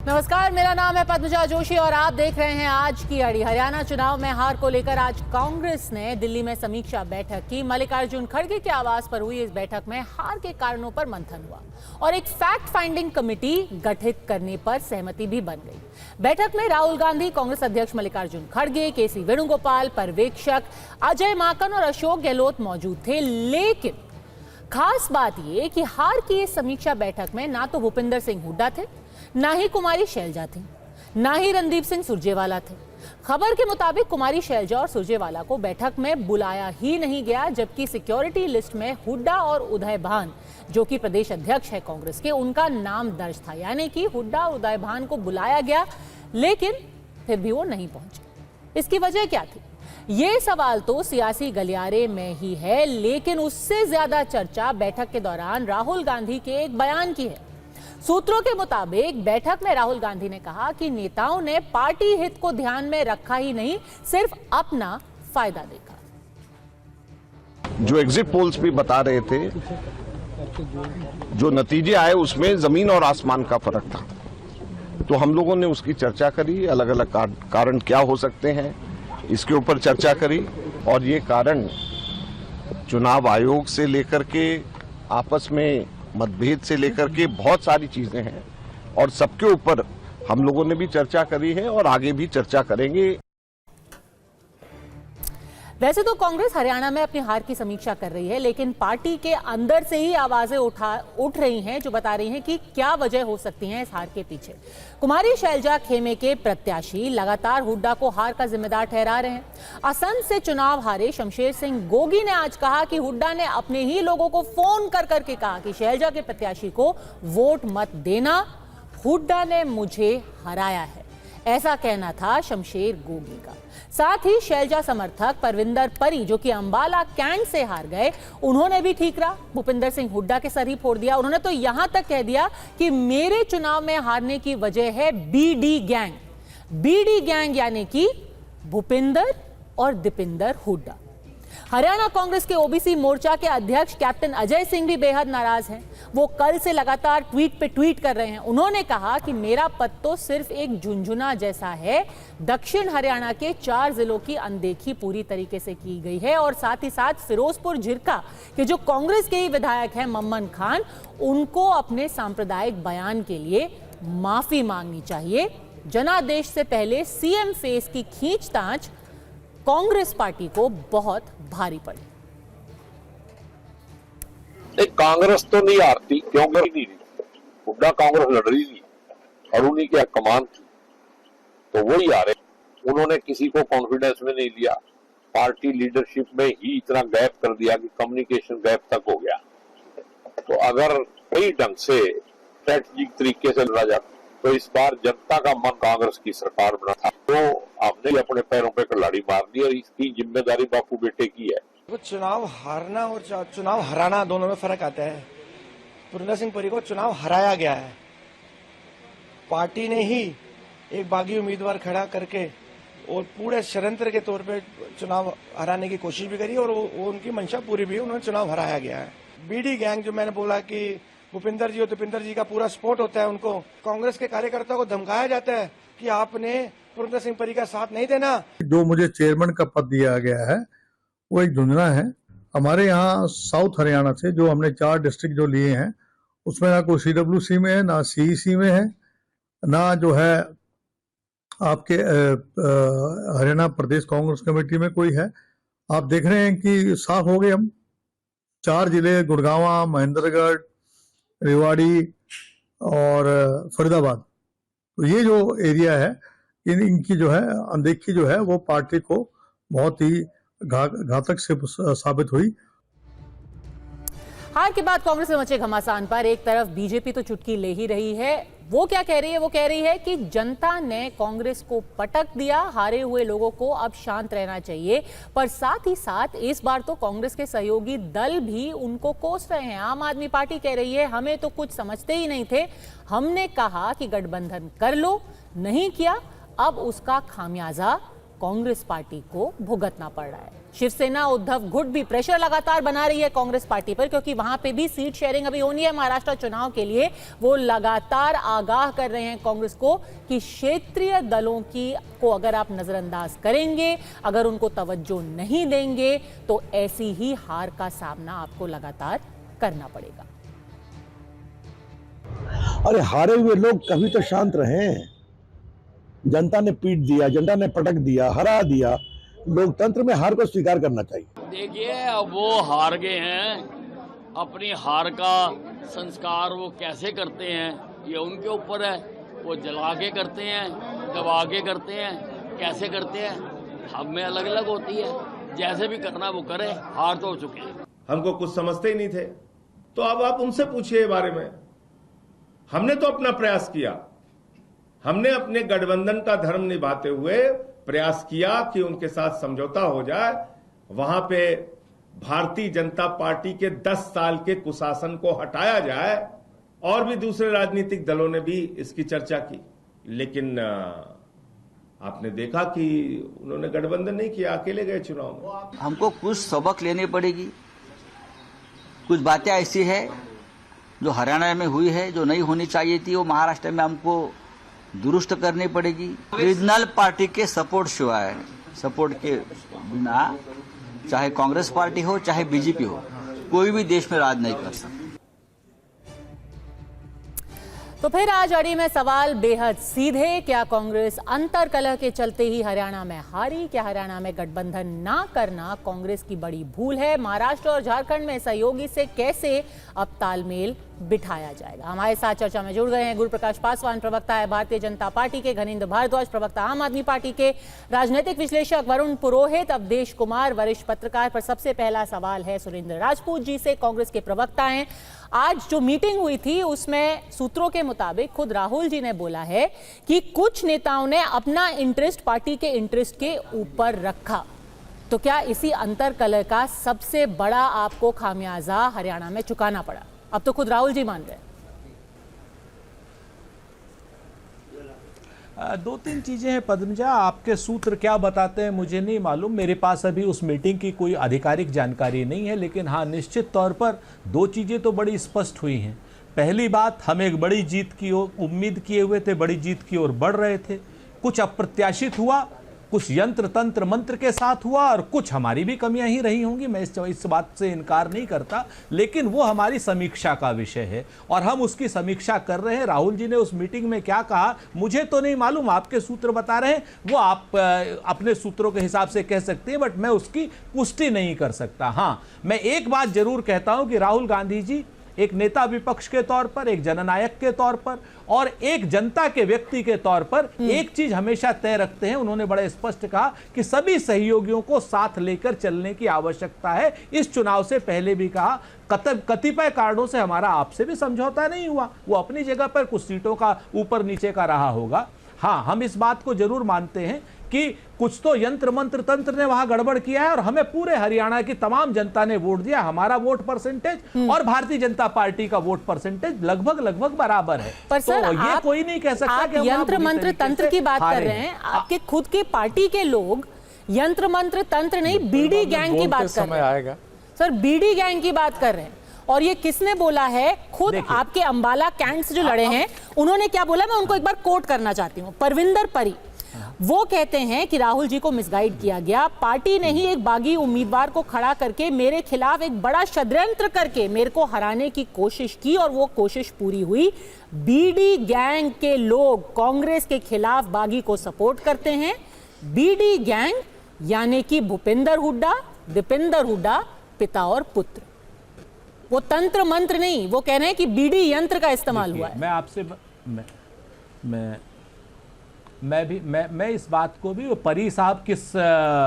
नमस्कार, मेरा नाम है पद्मजा जोशी और आप देख रहे हैं आज की अड़ी। हरियाणा चुनाव में हार को लेकर आज कांग्रेस ने दिल्ली में समीक्षा बैठक की। मल्लिकार्जुन खड़गे के आवास पर हुई इस बैठक में हार के कारणों पर मंथन हुआ और एक फैक्ट फाइंडिंग कमेटी गठित करने पर सहमति भी बन गई। बैठक में राहुल गांधी, कांग्रेस अध्यक्ष मल्लिकार्जुन खड़गे, केसी वेणुगोपाल, पर्यवेक्षक अजय माकन और अशोक गहलोत मौजूद थे। लेकिन खास बात यह कि हार की इस समीक्षा बैठक में ना तो भूपिंदर सिंह हुड्डा थे, ना ही कुमारी शैलजा थी, ना ही रणदीप सिंह सुरजेवाला थे। खबर के मुताबिक कुमारी शैलजा और सुरजेवाला को बैठक में बुलाया ही नहीं गया, जबकि सिक्योरिटी लिस्ट में हुड्डा और उदय भान, जो कि प्रदेश अध्यक्ष है कांग्रेस के, उनका नाम दर्ज था। यानी कि हुड्डा और उदय भान को बुलाया गया, लेकिन फिर भी वो नहीं पहुंचे। इसकी वजह क्या थी? ये सवाल तो सियासी गलियारे में ही है, लेकिन उससे ज्यादा चर्चा बैठक के दौरान राहुल गांधी के एक बयान की है। सूत्रों के मुताबिक बैठक में राहुल गांधी ने कहा कि नेताओं ने पार्टी हित को ध्यान में रखा ही नहीं, सिर्फ अपना फायदा देखा। जो एग्जिट पोल्स भी बता रहे थे, जो नतीजे आए उसमें जमीन और आसमान का फर्क था। तो हम लोगों ने उसकी चर्चा करी, अलग अलग कारण क्या हो सकते हैं इसके ऊपर चर्चा करी। और ये कारण चुनाव आयोग से लेकर के आपस में मतभेद से लेकर के बहुत सारी चीजें हैं और सबके ऊपर हम लोगों ने भी चर्चा करी है और आगे भी चर्चा करेंगे। वैसे तो कांग्रेस हरियाणा में अपनी हार की समीक्षा कर रही है, लेकिन पार्टी के अंदर से ही आवाजें उठ रही हैं जो बता रही हैं कि क्या वजह हो सकती है इस हार के पीछे। कुमारी शैलजा खेमे के प्रत्याशी लगातार हुड्डा को हार का जिम्मेदार ठहरा रहे हैं। असम से चुनाव हारे शमशेर सिंह गोगी ने आज कहा कि हुड्डा ने अपने ही लोगों को फोन कर करके कहा कि शैलजा के प्रत्याशी को वोट मत देना, हुड्डा ने मुझे हराया है, ऐसा कहना था शमशेर गोगी का। साथ ही शैलजा समर्थक परविंदर परी, जो कि अंबाला कैंट से हार गए, उन्होंने भी ठीकरा भूपिंदर सिंह हुड्डा के सर ही फोड़ दिया। उन्होंने तो यहां तक कह दिया कि मेरे चुनाव में हारने की वजह है बीडी गैंग। बीडी गैंग यानी कि भूपिंदर और दीपिंदर हुड्डा। हरियाणा कांग्रेस के ओबीसी मोर्चा के अध्यक्ष कैप्टन अजय सिंह भी बेहद नाराज हैं। वो कल से लगातार ट्वीट पे ट्वीट कर रहे हैं। उन्होंने कहा कि मेरा पद तो सिर्फ एक झुंझुना जैसा है। दक्षिण हरियाणा के 4 जिलों की अनदेखी पूरी तरीके से की गई है और साथ ही साथ फिरोजपुर झिरका के जो कांग्रेस के ही विधायक हैं मम्मन खान, उनको अपने सांप्रदायिक बयान के लिए माफी मांगनी चाहिए। जनादेश से पहले सीएम फेस की खींचतांच कांग्रेस पार्टी को बहुत भारी पड़ी। कांग्रेस तो नहीं हारती, क्योंकि नहीं हुड्डा कांग्रेस लड़ रही थी और उन्हीं की कमान थी, तो वही हारे। उन्होंने किसी को कॉन्फिडेंस में नहीं लिया, पार्टी लीडरशिप में ही इतना गैप कर दिया कि कम्युनिकेशन गैप तक हो गया। तो अगर कई ढंग से स्ट्रेटेजिक तरीके से लड़ा जाता तो इस बार जनता का मन कांग्रेस की सरकार बना था। तो आपने अपने पैरों पे कुल्हाड़ी मार दी और इसकी जिम्मेदारी बापू बेटे की है। चुनाव हारना और चुनाव हराना दोनों में फर्क आता है। भूपिंदर सिंह परी को चुनाव हराया गया है, पार्टी ने ही एक बागी उम्मीदवार खड़ा करके और पूरे षड्यंत्र के तौर पे चुनाव हराने की कोशिश भी करी और वो उनकी मंशा पूरी भी, उन्होंने चुनाव हराया गया है। बीडी गैंग जो मैंने बोला कि भूपिंदर जी और दीपिंदर जी का पूरा सपोर्ट होता है, उनको कांग्रेस के कार्यकर्ताओं को धमकाया जाता है कि आपने भूपिंदर सिंह परी का साथ नहीं देना। जो मुझे चेयरमैन का पद दिया गया है वो एक झुंझुना है। हमारे यहाँ साउथ हरियाणा से जो हमने 4 डिस्ट्रिक्ट जो लिए हैं उसमें ना कोई CWC में है, ना CEC में है, ना जो है आपके हरियाणा प्रदेश कांग्रेस कमेटी में कोई है। आप देख रहे हैं कि साफ हो गए हम। 4 जिले गुड़गांव, महेंद्रगढ़, रेवाड़ी और फरीदाबाद, तो ये जो एरिया है इनकी जो है अनदेखी जो है वो पार्टी को बहुत ही घातक से साबित हुई। हार के बाद कांग्रेस में मचे घमासान पर एक तरफ बीजेपी तो चुटकी ले ही रही है। वो क्या कह रही है? वो कह रही है कि जनता ने कांग्रेस को पटक दिया, हारे हुए लोगों को अब शांत रहना चाहिए। पर साथ ही साथ इस बार तो कांग्रेस के सहयोगी दल भी उनको कोस रहे हैं। आम आदमी पार्टी कह रही है हमें तो कुछ समझते ही नहीं थे, हमने कहा कि गठबंधन कर लो, नहीं किया, अब उसका खामियाजा कांग्रेस पार्टी को भुगतना पड़ रहा है। शिवसेना उद्धव गुट भी प्रेशर लगातार बना रही है कांग्रेस पार्टी पर, क्योंकि वहां पे भी सीट शेयरिंग अभी होनी है महाराष्ट्र चुनाव के लिए। वो लगातार आगाह कर रहे हैं कांग्रेस को कि क्षेत्रीय दलों की को अगर आप नजरअंदाज करेंगे, अगर उनको तवज्जो नहीं देंगे, तो ऐसी ही हार का सामना आपको लगातार करना पड़ेगा। अरे हारे हुए लोग कभी तो शांत रहें। जनता ने पीट दिया, जनता ने पटक दिया, हरा दिया। लोकतंत्र में हार को स्वीकार करना चाहिए। देखिए, अब वो हार गए हैं, अपनी हार का संस्कार वो कैसे करते हैं ये उनके ऊपर है। वो जला के करते हैं, दबा के करते हैं, कैसे करते हैं हम में अलग अलग होती है। जैसे भी करना वो करें, हार तो हो चुके हैं। हमको कुछ समझते ही नहीं थे, तो अब आप उनसे पूछिए बारे में। हमने तो अपना प्रयास किया, हमने अपने गठबंधन का धर्म निभाते हुए प्रयास किया कि उनके साथ समझौता हो जाए। वहां पे भारतीय जनता पार्टी के 10 साल के कुशासन को हटाया जाए, और भी दूसरे राजनीतिक दलों ने भी इसकी चर्चा की, लेकिन आपने देखा कि उन्होंने गठबंधन नहीं किया, अकेले गए चुनाव में। हमको कुछ सबक लेने पड़ेगी। कुछ बातें ऐसी है जो हरियाणा में हुई है, जो नहीं होनी चाहिए थी, वो महाराष्ट्र में हमको दुरुस्त करनी पड़ेगी। रीजनल पार्टी के सपोर्ट शिवाय, सपोर्ट के बिना, चाहे कांग्रेस पार्टी हो चाहे बीजेपी हो, कोई भी देश में राज नहीं कर सकता। तो फिर आज अड़ी में सवाल बेहद सीधे, क्या कांग्रेस अंतर्कलह के चलते ही हरियाणा में हारी? क्या हरियाणा में गठबंधन ना करना कांग्रेस की बड़ी भूल है? महाराष्ट्र और झारखंड में सहयोगी से कैसे अब तालमेल बिठाया जाएगा? हमारे साथ चर्चा में जुड़ गए हैं गुरु प्रकाश पासवान, प्रवक्ता है भारतीय जनता पार्टी के, घनेंद्र भारद्वाज, प्रवक्ता आम आदमी पार्टी के, राजनीतिक विश्लेषक वरुण पुरोहित, अवधेश कुमार, वरिष्ठ पत्रकार। पर सबसे पहला सवाल है सुरेंद्र राजपूत जी से, कांग्रेस के प्रवक्ता हैं। आज जो मीटिंग हुई थी उसमें सूत्रों के मुताबिक खुद राहुल जी ने बोला है कि कुछ नेताओं ने अपना इंटरेस्ट पार्टी के इंटरेस्ट के ऊपर रखा। तो क्या इसी अंतर्कलह का सबसे बड़ा आपको खामियाजा हरियाणा में चुकाना पड़ा? अब तो खुद राहुल जी मान रहे हैं। दो तीन चीजें हैं पद्मजा, आपके सूत्र क्या बताते हैं मुझे नहीं मालूम। मेरे पास अभी उस मीटिंग की कोई आधिकारिक जानकारी नहीं है, लेकिन हाँ, निश्चित तौर पर दो चीजें तो बड़ी स्पष्ट हुई हैं। पहली बात, हम एक बड़ी जीत की ओर उम्मीद किए हुए थे, बड़ी जीत की ओर बढ़ रहे थे। कुछ अप्रत्याशित हुआ, कुछ यंत्र तंत्र मंत्र के साथ हुआ, और कुछ हमारी भी कमियां ही रही होंगी, मैं इस बात से इनकार नहीं करता, लेकिन वो हमारी समीक्षा का विषय है और हम उसकी समीक्षा कर रहे हैं। राहुल जी ने उस मीटिंग में क्या कहा मुझे तो नहीं मालूम, आपके सूत्र बता रहे हैं, वो आप अपने सूत्रों के हिसाब से कह सकते हैं, बट मैं उसकी पुष्टि नहीं कर सकता। हाँ, मैं एक बात जरूर कहता हूं कि राहुल गांधी जी एक नेता विपक्ष के तौर पर, एक जननायक के तौर पर और एक जनता के व्यक्ति के तौर पर एक चीज हमेशा तय रखते हैं। उन्होंने बड़े स्पष्ट कहा कि सभी सहयोगियों को साथ लेकर चलने की आवश्यकता है। इस चुनाव से पहले भी कहा, कतिपय कारणों से हमारा आपसे भी समझौता नहीं हुआ, वो अपनी जगह पर कुछ सीटों का ऊपर नीचे का रहा होगा। हाँ, हम इस बात को जरूर मानते हैं कि कुछ तो यंत्र मंत्र तंत्र ने वहां गड़बड़ किया है और हमें पूरे हरियाणा की तमाम जनता ने वोट दिया। हमारा वोट परसेंटेज और भारतीय जनता पार्टी का वोट परसेंटेज लगभग बराबर है। पर सर, तो ये कोई नहीं कह सकता कि यंत्र मंत्र तंत्र की बात कर रहे हैं। आपके खुद के पार्टी के लोग यंत्र मंत्र तंत्र नहीं, बीडी गैंग की बात कर रहे हैं। सर, बीडी गैंग की बात कर रहे हैं। और ये किसने बोला है? खुद आपके अंबाला कैंट से जो लड़े हैं उन्होंने क्या बोला, मैं उनको एक बार कोट करना चाहती हूँ। परविंदर परी वो कहते हैं कि राहुल जी को मिसगाइड किया गया, पार्टी ने ही एक बागी उम्मीदवार को खड़ा करके मेरे खिलाफ एक बड़ा षड्यंत्र करके मेरे को हराने की कोशिश की और वो कोशिश पूरी हुई। बीडी गैंग के लोग कांग्रेस के खिलाफ बागी को सपोर्ट करते हैं। बीडी गैंग यानी कि भूपेंद्र हुड्डा, दीपेंद्र हुड्डा, पिता और पुत्र। वो तंत्र मंत्र नहीं, वो कह रहे हैं कि बीडी यंत्र का इस्तेमाल हुआ है। मैं आपसे मैं इस बात को भी, परी साहब किस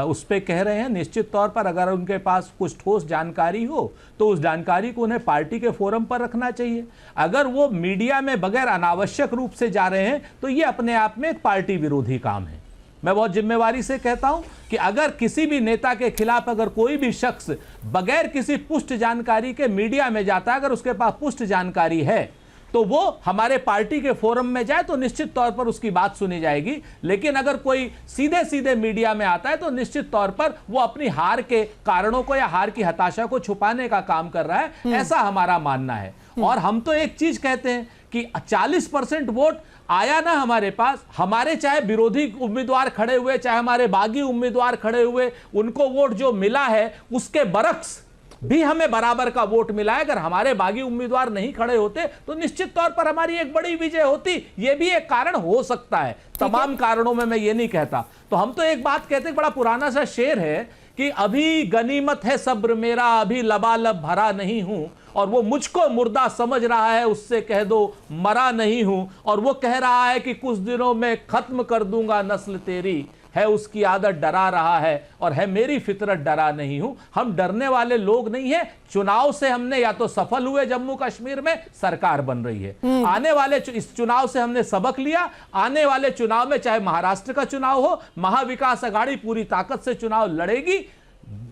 उस पे कह रहे हैं, निश्चित तौर पर अगर उनके पास कुछ ठोस जानकारी हो तो उस जानकारी को उन्हें पार्टी के फोरम पर रखना चाहिए। अगर वो मीडिया में बगैर अनावश्यक रूप से जा रहे हैं तो ये अपने आप में एक पार्टी विरोधी काम है। मैं बहुत जिम्मेवारी से कहता हूं कि अगर किसी भी नेता के खिलाफ अगर कोई भी शख्स बगैर किसी पुष्ट जानकारी के मीडिया में जाता है, अगर उसके पास पुष्ट जानकारी है तो वो हमारे पार्टी के फोरम में जाए तो निश्चित तौर पर उसकी बात सुनी जाएगी। लेकिन अगर कोई सीधे सीधे मीडिया में आता है तो निश्चित तौर पर वो अपनी हार के कारणों को या हार की हताशा को छुपाने का काम कर रहा है, ऐसा हमारा मानना है। और हम तो एक चीज कहते हैं कि 40% वोट आया ना हमारे पास, हमारे चाहे विरोधी उम्मीदवार खड़े हुए, चाहे हमारे बागी उम्मीदवार खड़े हुए, उनको वोट जो मिला है उसके बरक्स भी हमें बराबर का वोट मिला है। अगर हमारे बागी उम्मीदवार नहीं खड़े होते तो निश्चित तौर पर हमारी एक बड़ी विजय होती। यह भी एक कारण हो सकता है, तमाम कारणों में मैं ये नहीं कहता। तो हम तो एक बात कहते हैं, बड़ा पुराना सा शेर है कि अभी गनीमत है सब्र मेरा, अभी लबालब भरा नहीं हूं, और वो मुझको मुर्दा समझ रहा है, उससे कह दो मरा नहीं हूं। और वो कह रहा है कि कुछ दिनों में खत्म कर दूंगा नस्ल तेरी, है उसकी आदत डरा रहा है, और है मेरी फितरत डरा नहीं हूं। हम डरने वाले लोग नहीं हैं। चुनाव से हमने या तो सफल हुए, जम्मू कश्मीर में सरकार बन रही है, आने वाले इस चुनाव से हमने सबक लिया। आने वाले चुनाव में चाहे महाराष्ट्र का चुनाव हो, महाविकास अघाड़ी पूरी ताकत से चुनाव लड़ेगी,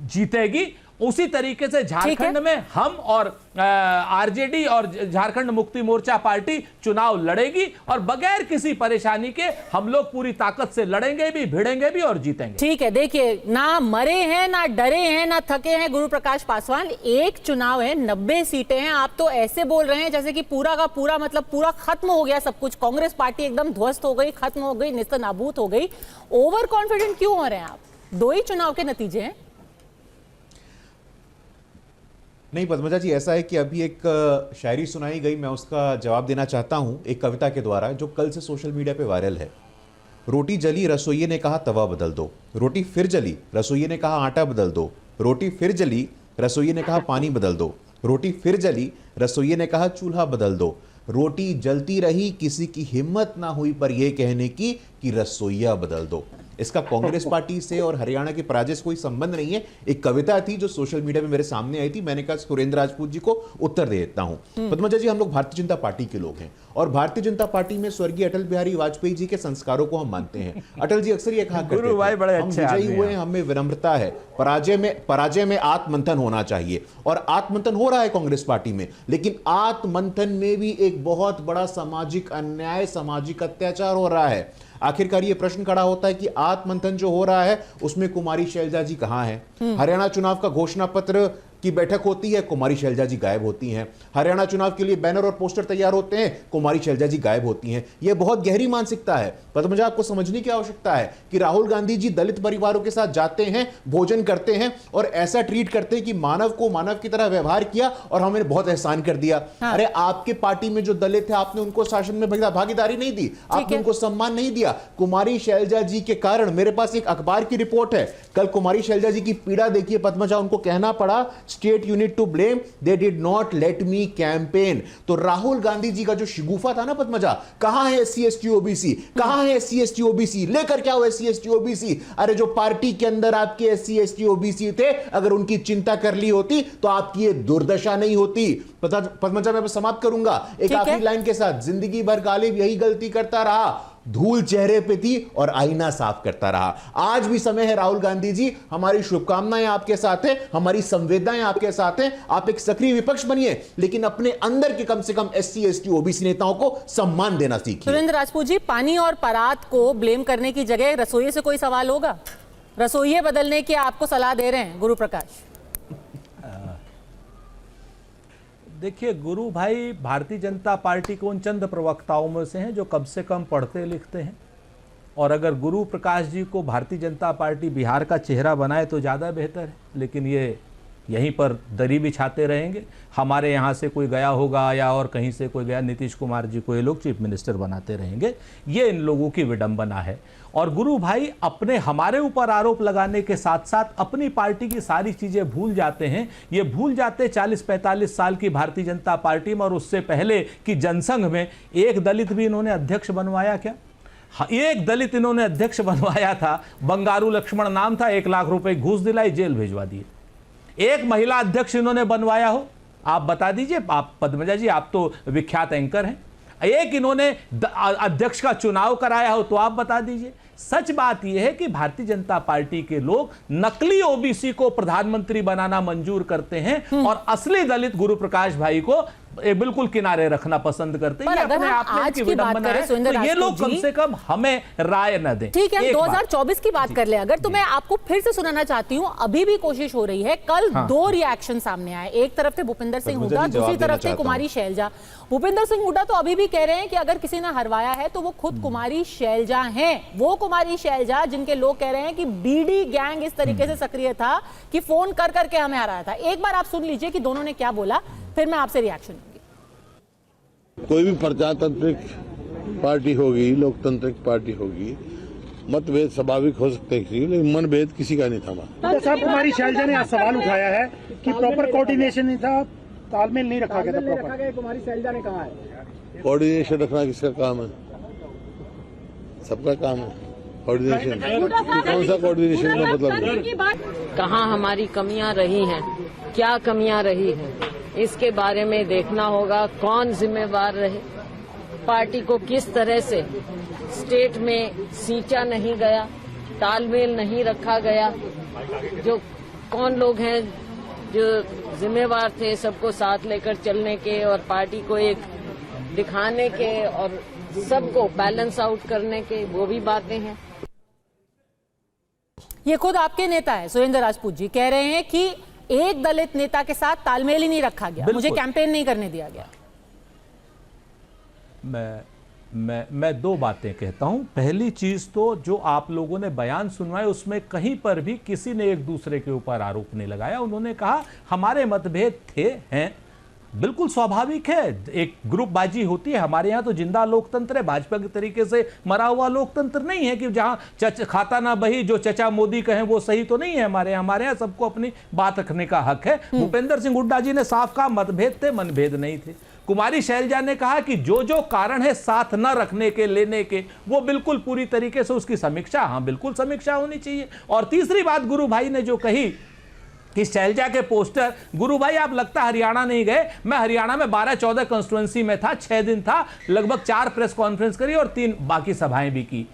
जीतेगी। उसी तरीके से झारखंड में हम और आरजेडी और झारखंड मुक्ति मोर्चा पार्टी चुनाव लड़ेगी, और बगैर किसी परेशानी के हम लोग पूरी ताकत से लड़ेंगे भी, भिड़ेंगे भी और जीतेंगे। ठीक है, देखिए, ना मरे हैं, ना डरे हैं, ना थके हैं गुरु प्रकाश पासवान। एक चुनाव है, 90 सीटें हैं, आप तो ऐसे बोल रहे हैं जैसे कि पूरा का पूरा मतलब पूरा खत्म हो गया सब कुछ, कांग्रेस पार्टी एकदम ध्वस्त हो गई, खत्म हो गई, नेस्तनाबूद हो गई। ओवर कॉन्फिडेंट क्यों हो रहे हैं आप? 2 ही चुनाव के नतीजे हैं। नहीं पद्मजा जी, ऐसा है कि अभी एक शायरी सुनाई गई, मैं उसका जवाब देना चाहता हूं एक कविता के द्वारा, जो कल से सोशल मीडिया पे वायरल है। रोटी जली, रसोइये ने कहा तवा बदल दो। रोटी फिर जली, रसोइये ने कहा आटा बदल दो। रोटी फिर जली, रसोइये ने कहा पानी बदल दो। रोटी फिर जली, रसोइये ने कहा चूल्हा बदल दो। रोटी जलती रही, किसी की हिम्मत ना हुई पर यह कहने की कि रसोइया बदल दो। इसका कांग्रेस पार्टी से और हरियाणा के पराजय से कोई संबंध नहीं है। एक कविता थी जो सोशल मीडिया में मेरे सामने आई थी, मैंने कहा सुरेंद्र राजपूत जी को उत्तर दे देता हूं। पद्मजा जी, हम लोग भारतीय जनता पार्टी के लोग हैं, और भारतीय जनता पार्टी में स्वर्गीय अटल बिहारी वाजपेयी जी के संस्कारों को हम मानते हैं। अटल जी अक्सर ये कहा करते थे, हम विजयी हुए, हमें विनम्रता है, पराजय में आत्ममंथन होना चाहिए, और आत्ममंथन हो रहा है कांग्रेस पार्टी में। लेकिन आत्ममंथन में भी एक बहुत बड़ा सामाजिक अन्याय, सामाजिक अत्याचार हो रहा है। आखिरकार ये प्रश्न खड़ा होता है कि आत्ममंथन जो हो रहा है उसमें कुमारी शैलजा जी कहां है? हरियाणा चुनाव का घोषणा पत्र की बैठक होती है, कुमारी शैलजा जी गायब होती हैं। हरियाणा चुनाव के लिए बैनर और पोस्टर तैयार होते हैं, कुमारी शैलजा जी गायब होती हैं। यह बहुत गहरी मानसिकता है। पद्मजा, आपको समझने की आवश्यकता है कि राहुल गांधी जी दलित परिवारों के साथ जाते हैं, भोजन करते हैं, और ऐसा ट्रीट करते हैं कि मानव को मानव की तरह व्यवहार किया और हमें बहुत एहसान कर दिया। अरे आपके पार्टी में जो दलित थे, आपने उनको शासन में भागीदारी नहीं दी, आपने उनको सम्मान नहीं दिया। कुमारी शैलजा जी के कारण, मेरे पास एक अखबार की रिपोर्ट है, कल कुमारी शैलजा जी की पीड़ा देखिए पद्मजा, उनको कहना पड़ा state you need to blame, they did not let me campaign. तो राहुल गांधी जी का जो शिगुफा था ना पद्मजा, कहां है एससी एसटी ओबीसी, कहां है एससी एसटी ओबीसी, लेकर क्या हो एससी एसटी ओबीसी? अरे जो पार्टी के अंदर आपके एससी एसटी ओबीसी थे, अगर उनकी चिंता कर ली होती तो आपकी ये दुर्दशा नहीं होती। पद्मजा, मैं समाप्त करूंगा एक आखिरी लाइन के साथ। जिंदगी भर गालिब यही गलती करता रहा, धूल चेहरे पे थी और आईना साफ करता रहा। आज भी समय है राहुल गांधी जी, हमारी शुभकामनाएं आपके साथ हैं, हमारी संवेदनाएं आपके साथ हैं। आप एक सक्रिय विपक्ष बनिए, लेकिन अपने अंदर के कम से कम एससी एसटी ओबीसी नेताओं को सम्मान देना सीखिए। सुरेंद्र राजपूत जी, पानी और परात को ब्लेम करने की जगह रसोइये से कोई सवाल होगा? रसोइये बदलने की आपको सलाह दे रहे हैं गुरु प्रकाश। देखिए गुरु भाई भारतीय जनता पार्टी के उन चंद प्रवक्ताओं में से हैं जो कम से कम पढ़ते लिखते हैं, और अगर गुरु प्रकाश जी को भारतीय जनता पार्टी बिहार का चेहरा बनाए तो ज़्यादा बेहतर है। लेकिन ये यहीं पर दरी बिछाते रहेंगे, हमारे यहाँ से कोई गया होगा या और कहीं से कोई गया, नीतीश कुमार जी को ये लोग चीफ मिनिस्टर बनाते रहेंगे। ये इन लोगों की विडंबना है। और गुरु भाई अपने हमारे ऊपर आरोप लगाने के साथ साथ अपनी पार्टी की सारी चीज़ें भूल जाते हैं। ये भूल जाते 40-45 साल की भारतीय जनता पार्टी में और उससे पहले की जनसंघ में एक दलित भी इन्होंने अध्यक्ष बनवाया क्या? एक दलित इन्होंने अध्यक्ष बनवाया था, बंगारू लक्ष्मण नाम था, 1 लाख रुपए घूस दिलाई, जेल भिजवा दिए। एक महिला अध्यक्ष इन्होंने बनवाया हो, आप बता दीजिए। आप पद्मजा जी, आप तो विख्यात एंकर हैं। एक इन्होंने अध्यक्ष का चुनाव कराया हो तो आप बता दीजिए। सच बात यह है कि भारतीय जनता पार्टी के लोग नकली ओबीसी को प्रधानमंत्री बनाना मंजूर करते हैं और असली दलित गुरु प्रकाश भाई को बिल्कुल किनारे रखना पसंद करते हैं। पर ये अगर अपने हम आप में आज इनकी की बात विडंबना करें है, सुरेंद्र तो ये लोग राजपूत कम जी, से कम हमें राय न दें। ठीक है, हम एक बात। 2024 की बात कर ले अगर, तो मैं आपको फिर से सुनाना चाहती हूँ। अभी भी कोशिश हो रही है, कल दो रिएक्शन सामने आए, एक तरफ थे भूपिंदर सिंह हुड्डा, दूसरी तरफ थे कुमारी शैलजा। भूपिंदर सिंह हुड्डा तो अभी भी कह रहे हैं कि अगर किसी ने हरवाया है तो वो खुद कुमारी शैलजा हैं। वो कुमारी शैलजा जिनके लोग कह रहे हैं कि बीडी गैंग इस तरीके से सक्रिय था कि फोन कर करके हमें हराया था। एक बार आप सुन लीजिए कि दोनों ने क्या बोला, फिर मैं आपसे रिएक्शन लूंगी। कोई भी प्रजातांत्रिक पार्टी होगी, लोकतांत्रिक पार्टी होगी, मतभेद स्वाभाविक हो सकते हैं, लेकिन मनभेद किसी का नहीं था। साहब, कुमारी शैलजा ने आज सवाल उठाया है कि प्रॉपर कोऑर्डिनेशन नहीं था, तालमेल नहीं रखा गया था प्रॉपर। कुमारी शैलजा ने कहा है कोऑर्डिनेशन रखना किसका काम है? सबका काम है कोऑर्डिनेशन। कौन सा कोऑर्डिनेशन का मतलब? कहाँ हमारी कमियां रही हैं, क्या कमियां रही हैं, इसके बारे में देखना होगा। कौन जिम्मेवार रहे, पार्टी को किस तरह से स्टेट में सींचा नहीं गया, तालमेल नहीं रखा गया, जो कौन लोग हैं जो जिम्मेवार थे सबको साथ लेकर चलने के और पार्टी को एक दिखाने के और सबको बैलेंस आउट करने के, वो भी बातें हैं। ये खुद आपके नेता है सुरेंद्र राजपूत जी कह रहे हैं कि एक दलित नेता के साथ तालमेल ही नहीं रखा गया, मुझे कैंपेन नहीं करने दिया गया। मैं दो बातें कहता हूं। पहली चीज तो जो आप लोगों ने बयान सुनवाए उसमें कहीं पर भी किसी ने एक दूसरे के ऊपर आरोप नहीं लगाया। उन्होंने कहा हमारे मतभेद थे, हैं, बिल्कुल स्वाभाविक है, एक ग्रुपबाजी होती है। हमारे यहाँ तो जिंदा लोकतंत्र है, भाजपा के तरीके से मरा हुआ लोकतंत्र नहीं है कि जहां खाता ना बही, जो चचा मोदी कहें वो सही तो नहीं है। हमारे यहाँ सबको अपनी बात रखने का हक है। भूपेंद्र सिंह हुड्डा जी ने साफ कहा मतभेद थे, मनभेद नहीं थे। कुमारी शैलजा ने कहा कि जो कारण है साथ न रखने के, लेने के, वो बिल्कुल पूरी तरीके से उसकी समीक्षा, हाँ बिल्कुल समीक्षा होनी चाहिए। और तीसरी बात गुरु भाई ने जो कही कि शैलजा के पोस्टर, गुरु भाई आप लगता हरियाणा नहीं गए। मैं हरियाणा में 12-14 कॉन्स्टिट्यूएंसी में था, 6 दिन था, लगभग 4 प्रेस कॉन्फ्रेंस करी और 3 बाकी सभाएं भी की।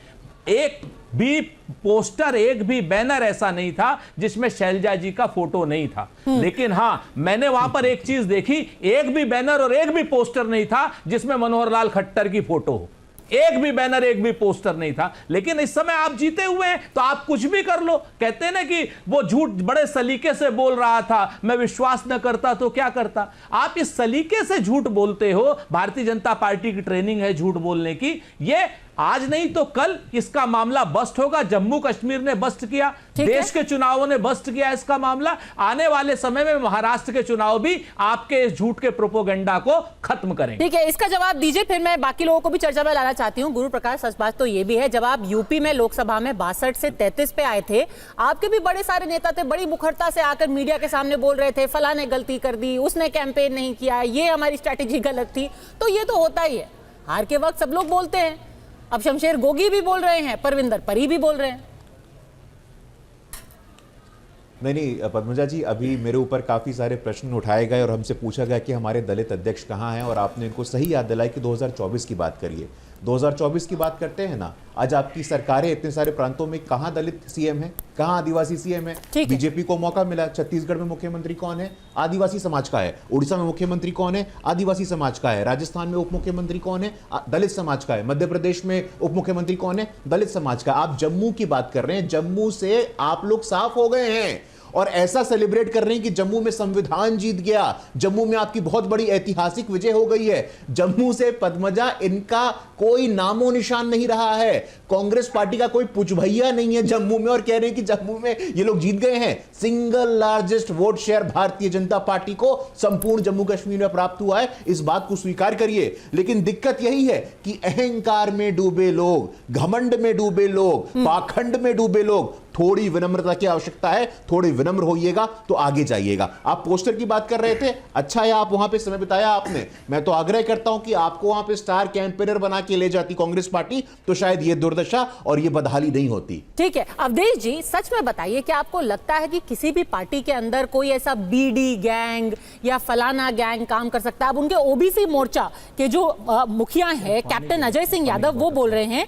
एक भी पोस्टर, एक भी बैनर ऐसा नहीं था जिसमें शैलजा जी का फोटो नहीं था। लेकिन हां, मैंने वहां पर एक चीज देखी, एक भी बैनर और एक भी पोस्टर नहीं था जिसमें मनोहर लाल खट्टर की फोटो हो। एक भी बैनर, एक भी पोस्टर नहीं था। लेकिन इस समय आप जीते हुए हैं तो आप कुछ भी कर लो। कहते हैं ना कि वो झूठ बड़े सलीके से बोल रहा था, मैं विश्वास न करता तो क्या करता। आप इस सलीके से झूठ बोलते हो। भारतीय जनता पार्टी की ट्रेनिंग है झूठ बोलने की। ये आज नहीं तो कल इसका मामला बस्ट होगा। जम्मू कश्मीर ने बस्ट किया, देश के चुनावों ने बस्ट किया इसका मामला। आने वाले समय में महाराष्ट्र के चुनाव भी आपके इस झूठ के प्रोपोगंडा को खत्म करेंगे। ठीक है, इसका जवाब दीजिए, फिर मैं बाकी लोगों को भी चर्चा में लाना चाहती हूँ। गुरु प्रकाश, सच बात तो ये भी है, जब आप यूपी में लोकसभा में 62 से 33 पे आए थे, आपके भी बड़े सारे नेता थे, बड़ी मुखरता से आकर मीडिया के सामने बोल रहे थे फला ने गलती कर दी, उसने कैंपेन नहीं किया, ये हमारी स्ट्रैटेजी गलत थी। तो ये तो होता ही है, हार के वक्त सब लोग बोलते हैं। अब शमशेर गोगी भी बोल रहे हैं, परविंदर परी भी बोल रहे हैं। नहीं पद्मजा जी, अभी मेरे ऊपर काफ़ी सारे प्रश्न उठाए गए और हमसे पूछा गया कि हमारे दलित अध्यक्ष कहाँ हैं, और आपने इनको सही याद दिलाई कि 2024 की बात करिए। 2024 की बात करते हैं ना, आज आपकी सरकारें इतने सारे प्रांतों में, कहाँ दलित सीएम है, कहाँ आदिवासी सीएम है? बीजेपी को मौका मिला, छत्तीसगढ़ में मुख्यमंत्री कौन है? आदिवासी समाज का है। उड़ीसा में मुख्यमंत्री कौन है? आदिवासी समाज का है। राजस्थान में उप मुख्यमंत्री कौन है? दलित समाज का है। मध्य प्रदेश में उप मुख्यमंत्री कौन है? दलित समाज का। आप जम्मू की बात कर रहे हैं, जम्मू से आप लोग साफ हो गए हैं और ऐसा सेलिब्रेट कर रहे हैं कि जम्मू में संविधान जीत गया, जम्मू में आपकी बहुत बड़ी ऐतिहासिक विजय हो गई है। जम्मू से पद्मजा इनका कोई नामो निशान नहीं रहा है। कांग्रेस पार्टी का कोई पुचभैया नहीं है जम्मू में, और कह रहे हैं कि जम्मू में ये लोग जीत गए हैं। Single largest vote share Bharatiya Janata party को संपूर्ण जम्मू कश्मीर में प्राप्त हुआ है, इस बात को स्वीकार करिए। लेकिन दिक्कत यही है कि अहंकार में डूबे लोग, घमंड में डूबे लोग, पाखंड में डूबे लोग, थोड़ी विनम्रता की आवश्यकता है। थोड़े विनम्र होइएगा तो आगे जाइएगा। आप पोस्टर की बात कर रहे थे, अच्छा है आप वहां पे समय बिताया आपने। मैं तो आग्रह करता हूं कि आपको वहां पे स्टार कैंपेनर बना के ले जाती कांग्रेस पार्टी तो शायद ये दुर्दशा और ये बदहाली नहीं होती। ठीक है, अवधेश जी सच में बताइए कि आपको लगता है कि किसी भी पार्टी के अंदर कोई ऐसा बीडी गैंग या फलाना गैंग काम कर सकता है? अब उनके ओबीसी मोर्चा के जो मुखिया है कैप्टन अजय सिंह यादव, वो बोल रहे हैं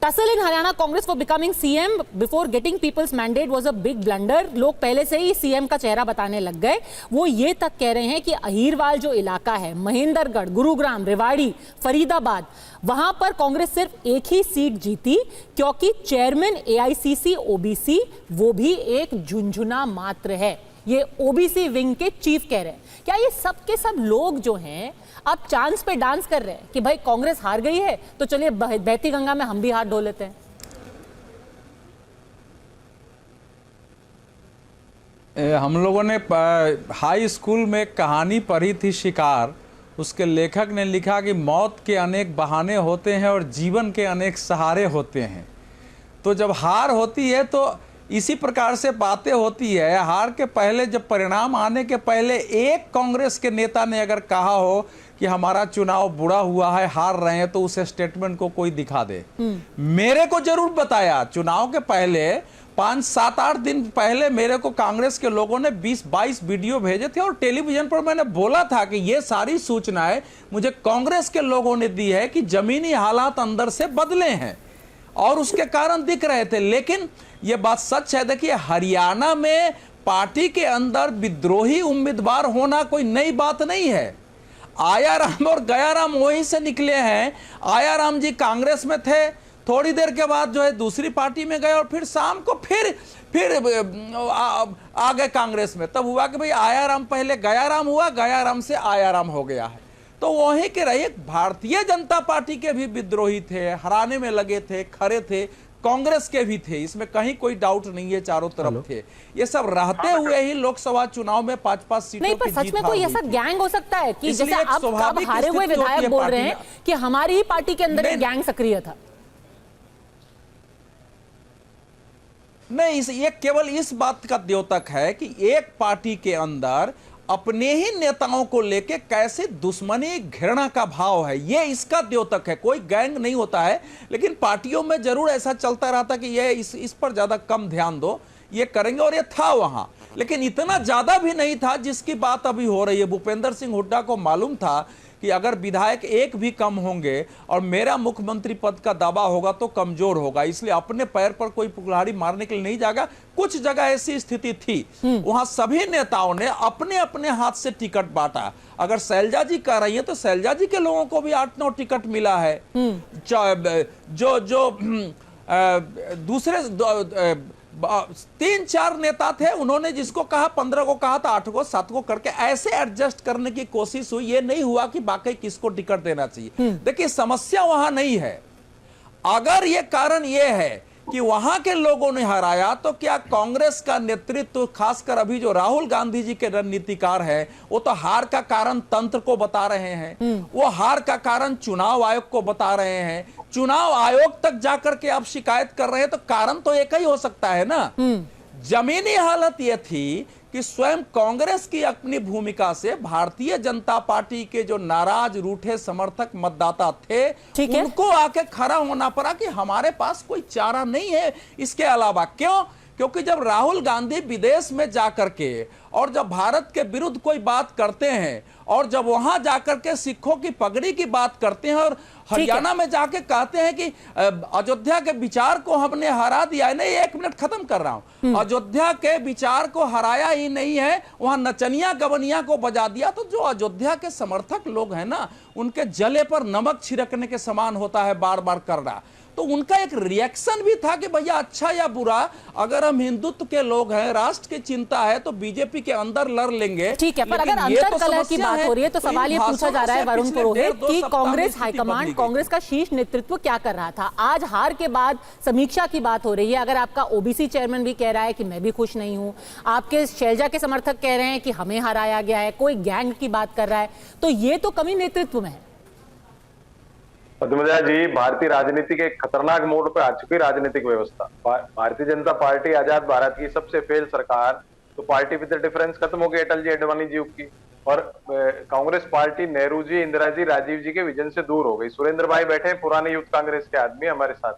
tussle in Haryana Congress for becoming CM before getting peoples mandate was a big blunder. लोग पहले से ही सीएम का चेहरा बताने लग गए। वो ये तक कह रहे हैं कि अहीरवाल जो इलाका है, महेंद्रगढ़, गुरुग्राम, रेवाड़ी, फरीदाबाद, वहां पर कांग्रेस सिर्फ एक ही सीट जीती क्योंकि चेयरमैन एआईसीसी ओबीसी वो भी एक झुंझुना मात्र है। ये ओबीसी विंग के चीफ कह रहे हैं। क्या ये सब के सब लोग जो हैं अब चांस पे डांस कर रहे हैं कि भाई कांग्रेस हार गई है तो चलिए बहती गंगा में हम भी हाथ धो लेते हैं? हम लोगों ने हाई स्कूल में कहानी पढ़ी थी शिकार। उसके लेखक ने लिखा कि मौत के अनेक बहाने होते हैं और जीवन के अनेक सहारे होते हैं। तो जब हार होती है तो इसी प्रकार से बातें होती है। हार के पहले, जब परिणाम आने के पहले एक कांग्रेस के नेता ने अगर कहा हो कि हमारा चुनाव बुरा हुआ है, हार रहे हैं, तो उस स्टेटमेंट को कोई दिखा दे। मेरे को जरूर बताया चुनाव के पहले 5-7-8 दिन पहले मेरे को कांग्रेस के लोगों ने 20-22 वीडियो भेजे थे और टेलीविजन पर मैंने बोला था कि ये सारी सूचनाएं मुझे कांग्रेस के लोगों ने दी है कि जमीनी हालात अंदर से बदले हैं और उसके कारण दिख रहे थे। लेकिन यह बात सच है, देखिए हरियाणा में पार्टी के अंदर विद्रोही उम्मीदवार होना कोई नई बात नहीं है। आयाराम और गयाराम वहीं से निकले हैं। आयाराम जी कांग्रेस में थे, थोड़ी देर के बाद जो है दूसरी पार्टी में गए और फिर शाम को फिर आ गए कांग्रेस में। तब हुआ कि भाई आयाराम पहले गयाराम हुआ, गयाराम से आयाराम हो गया है। तो वहीं के रहे भारतीय जनता पार्टी के भी विद्रोही थे, हराने में लगे थे, खड़े थे, कांग्रेस के भी थे, इसमें कहीं कोई डाउट नहीं है, चारों तरफ थे। ये सब रहते हुए ही लोकसभा चुनाव में 5-5 सीटों नहीं, पर सच में कोई ऐसा गैंग हो सकता है कि जैसे अब हारे हुए विधायक बोल रहे हैं कि हमारी ही पार्टी के अंदर एक गैंग सक्रिय था? नहीं, ये केवल इस बात का द्योतक है कि एक पार्टी के अंदर अपने ही नेताओं को लेके कैसे दुश्मनी, घृणा का भाव है, ये इसका द्योतक है। कोई गैंग नहीं होता है, लेकिन पार्टियों में जरूर ऐसा चलता रहता कि ये इस पर ज्यादा कम ध्यान दो, ये करेंगे, और ये था वहां, लेकिन इतना ज्यादा भी नहीं था जिसकी बात अभी हो रही है। भूपेंद्र सिंह हुड्डा को मालूम था कि अगर विधायक एक भी कम होंगे और मेरा मुख्यमंत्री पद का दावा होगा तो कमजोर होगा, इसलिए अपने पैर पर कोई कुल्हाड़ी मारने के लिए नहीं जाएगा। कुछ जगह ऐसी स्थिति थी, वहां सभी नेताओं ने अपने अपने हाथ से टिकट बांटा। अगर शैलजा जी कह रही है तो शैलजा जी के लोगों को भी 8-9 टिकट मिला है। जो दूसरे 3-4 नेता थे, उन्होंने जिसको कहा 15 को कहा था 8 को 7 को करके ऐसे एडजस्ट करने की कोशिश हुई। ये नहीं हुआ कि बाकी किसको टिकट देना चाहिए। देखिए समस्या वहां नहीं है। अगर ये कारण ये है कि वहां के लोगों ने हराया तो क्या कांग्रेस का नेतृत्व, खासकर अभी जो राहुल गांधी जी के रणनीतिकार है, वो तो हार का कारण तंत्र को बता रहे हैं, वो हार का कारण चुनाव आयोग को बता रहे हैं, चुनाव आयोग तक जाकर के आप शिकायत कर रहे हैं, तो कारण तो एक ही हो सकता है ना। जमीनी हालत यह थी कि स्वयं कांग्रेस की अपनी भूमिका से भारतीय जनता पार्टी के जो नाराज, रूठे समर्थक मतदाता थे, उनको आके खड़ा होना पड़ा कि हमारे पास कोई चारा नहीं है इसके अलावा। क्यों? क्योंकि जब राहुल गांधी विदेश में जाकर के और जब भारत के विरुद्ध कोई बात करते हैं और जब वहां जाकर के सिखों की पगड़ी की बात करते हैं और हरियाणा में जाके कहते हैं कि अयोध्या के विचार को हमने हरा दिया है, नहीं 1 मिनट खत्म कर रहा हूं, अयोध्या के विचार को हराया ही नहीं है, वहां नचनिया गवनिया को बजा दिया। तो जो अयोध्या के समर्थक लोग हैं ना, उनके जले पर नमक छिड़कने के समान होता है बार बार करना। तो उनका एक रिएक्शन भी था कि भैया अच्छा या बुरा, अगर हम हिंदुत्व के लोग हैं, राष्ट्र की चिंता है, तो बीजेपी के अंदर लड़ लेंगे। ठीक है, पर अगर अंतर कलह की बात हो रही है तो सवाल ये पूछा जा रहा है वरुण पुरोहित कि कांग्रेस हाईकमांड, कांग्रेस का शीर्ष नेतृत्व क्या कर रहा था? आज हार के बाद समीक्षा की बात हो रही है। अगर आपका ओबीसी चेयरमैन भी कह रहा है कि मैं भी खुश नहीं हूं, आपके शैलजा के समर्थक कह रहे हैं कि हमें हराया गया है, कोई गैंग की बात कर रहा है, तो ये तो कमी नेतृत्व में है। पद्मजा जी, भारतीय राजनीति के खतरनाक मोड़ पर आ चुकी राजनीतिक व्यवस्था। भारतीय जनता पार्टी आजाद भारत की सबसे फेल सरकार, तो पार्टी विद डिफरेंस खत्म हो गई अटल जी, अडवाणी जी की, और कांग्रेस पार्टी नेहरू जी, इंदिरा जी, राजीव जी के विजन से दूर हो गई। सुरेंद्र भाई बैठे हैं, पुराने यूथ कांग्रेस के आदमी हमारे साथ।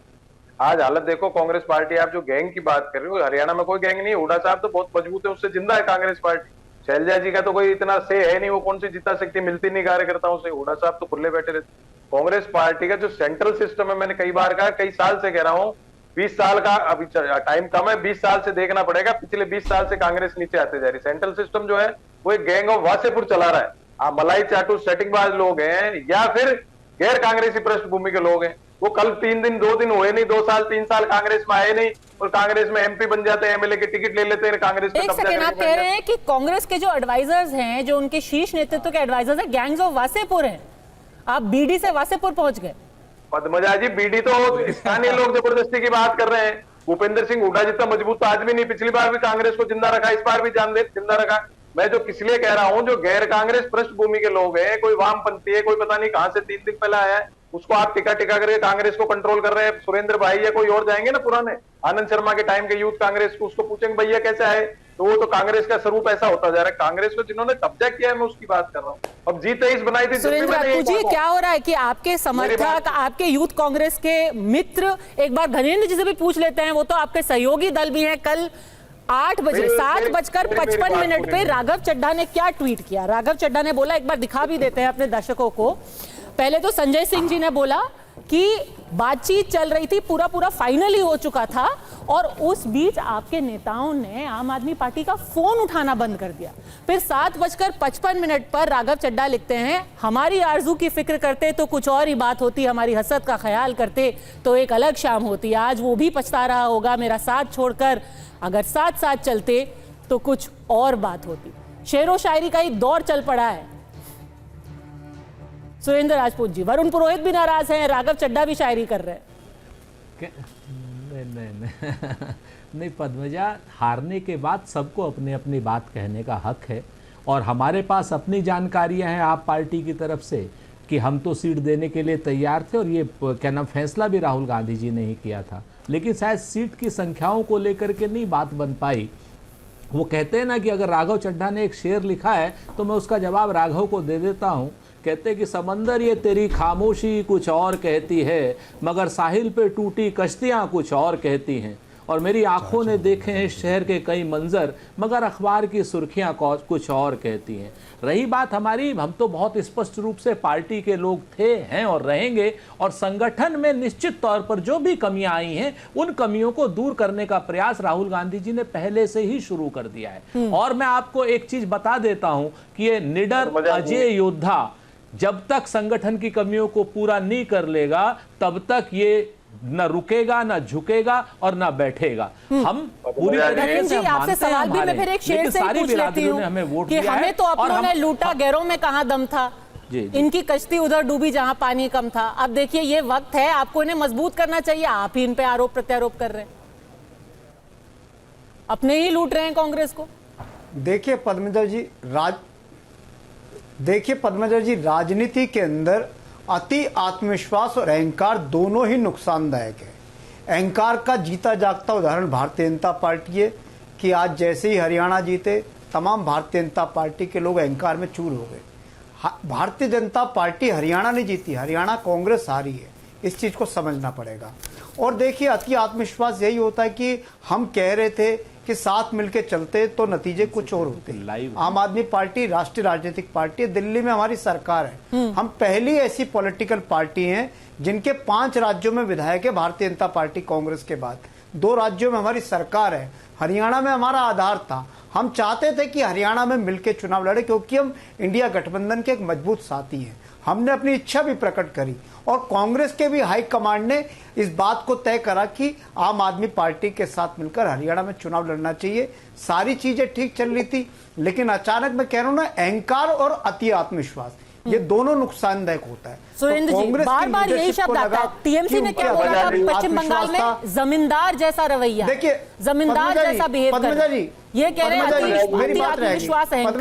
आज हालत देखो कांग्रेस पार्टी। आप जो गैंग की बात कर रहे हो, हरियाणा में कोई गैंग नहीं। हुड्डा साहब तो बहुत मजबूत है, उससे जिंदा है कांग्रेस पार्टी। शैलजा जी का तो कोई इतना से है नहीं, वो कौन सी जिता सकती, मिलती नहीं कार्यकर्ताओं से। हुड्डा साहब तो खुले बैठे रहते। कांग्रेस पार्टी का जो सेंट्रल सिस्टम है, मैंने कई बार कहा, कई साल से कह रहा हूं, 20 साल का अभी टाइम कम है, 20 साल से देखना पड़ेगा, पिछले 20 साल से कांग्रेस नीचे आते जा रही। सेंट्रल सिस्टम जो है वो एक गैंग ऑफ वासेपुर चला रहा है। आप मलाई चाटू सेटिंगबाज लोग हैं या फिर गैर कांग्रेसी पृष्ठभूमि के लोग हैं। वो कल 3 दिन 2 दिन हुए नहीं, 2 साल 3 साल कांग्रेस में आए नहीं और कांग्रेस में एमपी बन जाते हैं, एमएलए के टिकट ले लेते हैं, कांग्रेस पे एक सेकंड, आप कह रहे हैं कि कांग्रेस के जो एडवाइजर्स हैं, जो उनके शीर्ष नेतृत्व के एडवाइजर्स हैं, गैंग्स ऑफ वासेपुर हैं। आप बीडी से वासेपुर पहुंच गए। पद्मजा जी, बीडी तो स्थानीय लोग जबरदस्ती की बात कर रहे हैं। भूपेंद्र सिंह हुड्डा जितना मजबूत तो आदमी नहीं, पिछली बार भी कांग्रेस को जिंदा रखा, इस बार भी जिंदा रखा। मैं जो इसलिए कह रहा हूं, जो गैर कांग्रेस पृष्ठभूमि के लोग हैं, कोई वामपंथी है, कोई पता नहीं कहां से 3 दिन पहले आया है, उसको आप टिका करके कांग्रेस को कंट्रोल कर रहे हैं। सुरेंद्र भाई या कोई और जाएंगे ना पुराने आनंद शर्मा के टाइम के यूथ कांग्रेस को, उसको पूछेंगे भैया कैसे आए, तो वो तो कांग्रेस का स्वरूप ऐसा होता जा रहा है। कांग्रेस को जिन्होंने कब्जा किया है, मैं उसकी बात कर रहा हूँ। अब G23 बनाई थी सुरेंद्र जी, क्या हो रहा है कि आपके समर्थक, आपके यूथ कांग्रेस के मित्र, एक बार घनेंद्र जी से भी पूछ लेते हैं, वो तो आपके सहयोगी दल भी हैं। कल 7:55 पे राघव चड्ढा ने क्या ट्वीट किया? राघव चड्ढा ने बोला, एक बार दिखा भी देते हैं अपने दर्शकों को। पहले तो संजय सिंह जी ने बोला कि बातचीत चल रही थी, पूरा फाइनल ही हो चुका था, और उस बीच आपके नेताओं ने आम आदमी पार्टी का फोन उठाना बंद कर दिया। फिर 7:55 पर राघव चड्ढा लिखते हैं, हमारी आरजू की फिक्र करते तो कुछ और ही बात होती, हमारी हसरत का ख्याल करते तो एक अलग शाम होती। आज वो भी पछता रहा होगा मेरा साथ छोड़कर, अगर साथ साथ चलते तो कुछ और बात होती। शेरो शायरी का ही दौर चल पड़ा है। सुरेंद्र राजपूत जी, वरुण पुरोहित भी नाराज हैं, राघव चड्ढा भी शायरी कर रहे हैं। नहीं पद्मजा, हारने के बाद सबको अपने अपनी बात कहने का हक है, और हमारे पास अपनी जानकारियां हैं आप पार्टी की तरफ से कि हम तो सीट देने के लिए तैयार थे, और ये क्या नाम फैसला भी राहुल गांधी जी ने ही किया था, लेकिन शायद सीट की संख्याओं को लेकर के नहीं बात बन पाई। वो कहते हैं ना कि अगर राघव चड्ढा ने एक शेर लिखा है तो मैं उसका जवाब राघव को दे देता हूँ। कहते हैं कि समंदर ये तेरी खामोशी कुछ और कहती है, मगर साहिल पे टूटी कश्तियाँ कुछ और कहती हैं, और मेरी आंखों ने देखे हैं शहर के कई मंजर, मगर अखबार की सुर्खियाँ कुछ और कहती हैं। रही बात हमारी, हम तो बहुत स्पष्ट रूप से पार्टी के लोग थे, हैं और रहेंगे, और संगठन में निश्चित तौर पर जो भी कमियां आई हैं उन कमियों को दूर करने का प्रयास राहुल गांधी जी ने पहले से ही शुरू कर दिया है। और मैं आपको एक चीज बता देता हूं कि ये निडर अजय योद्धा जब तक संगठन की कमियों को पूरा नहीं कर लेगा, तब तक ये न रुकेगा, न झुकेगा और न बैठेगा। हम पूरी तरह से आपसे सवाल भी मैं फिर एक शेर से पूछ लेती हूँ कि हमें तो अपनों ने लूटा, गैरों में कहाँ दम था, इनकी कश्ती उधर डूबी जहां पानी कम था। अब देखिए ये वक्त है, आपको इन्हें मजबूत करना चाहिए, आप ही इन पे आरोप प्रत्यारोप कर रहे हैं, अपने ही लूट रहे हैं कांग्रेस को। देखिए पद्मजा जी, राजनीति के अंदर अति आत्मविश्वास और अहंकार दोनों ही नुकसानदायक है। अहंकार का जीता जागता उदाहरण भारतीय जनता पार्टी है कि आज जैसे ही हरियाणा जीते, तमाम भारतीय जनता पार्टी के लोग अहंकार में चूर हो गए। भारतीय जनता पार्टी हरियाणा नहीं जीती, हरियाणा कांग्रेस हारी है, इस चीज को समझना पड़ेगा। और देखिए अति आत्मविश्वास यही होता है कि हम कह रहे थे कि साथ मिलकर चलते तो नतीजे कुछ और होते। आम आदमी पार्टी राष्ट्रीय राजनीतिक पार्टी है, दिल्ली में हमारी सरकार है, हम पहली ऐसी पॉलिटिकल पार्टी हैं जिनके 5 राज्यों में विधायक है भारतीय जनता पार्टी कांग्रेस के बाद, 2 राज्यों में हमारी सरकार है। हरियाणा में हमारा आधार था, हम चाहते थे कि हरियाणा में मिलकर चुनाव लड़े क्योंकि हम इंडिया गठबंधन के एक मजबूत साथी हैं। हमने अपनी इच्छा भी प्रकट करी और कांग्रेस के भी हाईकमांड ने इस बात को तय करा कि आम आदमी पार्टी के साथ मिलकर हरियाणा में चुनाव लड़ना चाहिए। सारी चीजें ठीक चल रही थी, लेकिन अचानक मैं कह रहा हूं ना, अहंकार और अति आत्मविश्वास ये दोनों नुकसानदायक होता है। सुरेंद्र जी, बार बार यही शब्द आता है। टीएमसी ने क्या बोला था पश्चिम बंगाल में, जमींदार जैसा रवैया, देखिए जमींदार जैसा बिहेव कर रहे हैं, ये कह रहे हैं आत्मविश्वास अहंकार।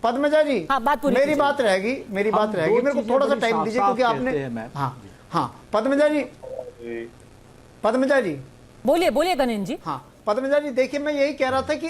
पद्मजा जी, मेरी बात रहेगी, मेरे को थोड़ा सा टाइम दीजिए क्योंकि आपने पद्मजा जी बोलिए गणेश जी। हाँ पद्मजा जी, देखिए मैं यही कह रहा था कि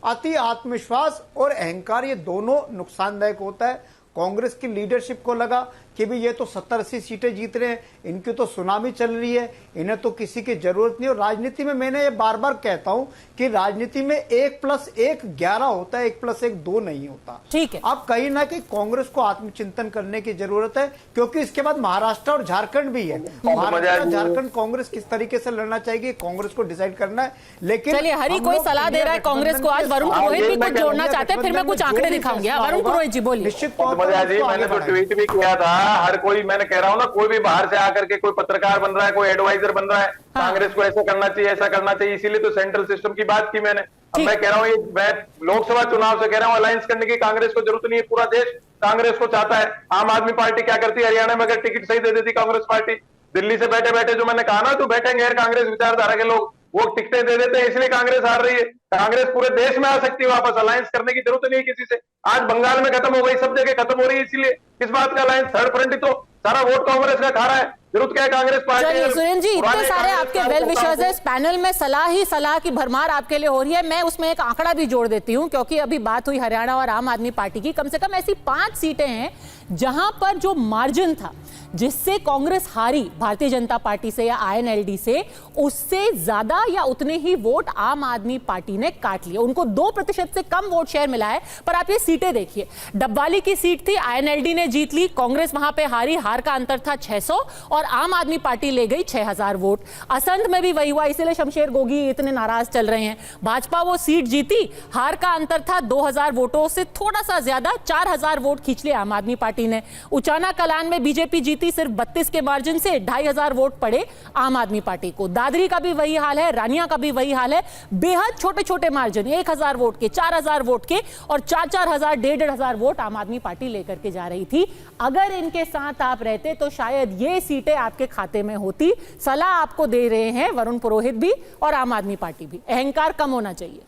अति आत्मविश्वास और अहंकार ये दोनों नुकसानदायक होता है। कांग्रेस की लीडरशिप को लगा कि भी ये तो 70-80 सीटें जीत रहे हैं, इनकी तो सुनामी चल रही है, इन्हें तो किसी की जरूरत नहीं। और राजनीति में मैंने ये बार बार कहता हूं कि राजनीति में 1+1 11 होता है, 1+1 2 नहीं होता। ठीक है, अब कहीं ना कहीं कांग्रेस को आत्मचिंतन करने की जरूरत है, क्योंकि इसके बाद महाराष्ट्र और झारखंड भी है। महाराष्ट्र और झारखंड कांग्रेस किस तरीके से लड़ना चाहेगी कांग्रेस को डिसाइड करना है। लेकिन चलिए, हरी कोई सलाह दे रहा है कांग्रेस को, आज वरुण पुरोहित भी कुछ जोड़ना चाहते हैं, फिर मैं कुछ आंकड़े दिखाऊंगी। वरुण पुरोहित जी बोलिए। निश्चित तौर पर मैंने तो ट्वीट भी किया था, हर कोई, मैंने कह रहा हूं ना, कोई भी बाहर से आकर के कोई पत्रकार बन रहा है, कोई एडवाइजर बन रहा है, कांग्रेस को ऐसा करना चाहिए, ऐसा करना चाहिए, इसीलिए तो सेंट्रल सिस्टम की बात की मैंने। अब मैं कह रहा हूं, ये मैं लोकसभा चुनाव से कह रहा हूं, अलायंस करने की कांग्रेस को जरूरत नहीं है, पूरा देश कांग्रेस को चाहता है। आम आदमी पार्टी क्या करती है, हरियाणा में अगर टिकट सही दे देती कांग्रेस पार्टी, दिल्ली से बैठे बैठे, जो मैंने कहा ना, तो बैठेंगे यार कांग्रेस विचारधारा के लोग, वो टिकटें दे देते हैं, इसलिए कांग्रेस हार रही है। कांग्रेस पूरे देश में आ सकती है वापस, अलायंस करने की जरूरत नहीं है किसी से। आज बंगाल में खत्म हो गई, सब जगह खत्म हो रही है, इसीलिए किस बात का अलायंस? थर्ड फ्रंट ही तो सारा वोट कांग्रेस का खा रहा है, जरूरत क्या है कांग्रेस पार्टी? चलिए सुरेंद्र जी, इतने सारे आपके वेल विशर्स हैं, इस पैनल में सलाह ही सलाह की भरमार आपके लिए हो रही है। मैं उसमें एक आंकड़ा भी जोड़ देती हूं, क्योंकि अभी बात हुई हरियाणा और आम आदमी पार्टी की। कम से कम ऐसी 5 सीटें हैं जहां पर जो मार्जिन था जिससे कांग्रेस हारी भारतीय जनता पार्टी से या आईएनएलडी से, उससे ज्यादा या उतने ही वोट आम आदमी पार्टी ने काट लिए। उनको 2% से कम वोट शेयर मिला है। पर आप ये सीटें देखिए, डबवाली की सीट थी, आईएनएलडी ने जीत ली, कांग्रेस वहां पे हारी, हार का अंतर था 600, और आम आदमी पार्टी ले गई 6000 वोट। असंध में भी वही हुआ, इसीलिए शमशेर गोगी इतने नाराज चल रहे हैं। भाजपा वो सीट जीती, हार का अंतर था 2000 वोटों से थोड़ा सा ज्यादा, 4000 वोट खींच लिए आम आदमी पार्टी ने। उचाना कलान में बीजेपी जीती सिर्फ 32 के मार्जिन से, 2500 वोट पड़े आम आदमी पार्टी को। दादरी का भी वही हाल है, रानिया का भी वही हाल है, बेहद छोटे छोटे मार्जिन, 1000 वोट के, 4000 वोट के, और 4-4000, 1,500 वोट आम आदमी पार्टी लेकर के जा रही थी। अगर इनके साथ आप रहते तो शायद ये सीटें आपके खाते में होती। सलाह आपको दे रहे हैं वरुण पुरोहित भी और आम आदमी पार्टी भी, अहंकार कम होना चाहिए।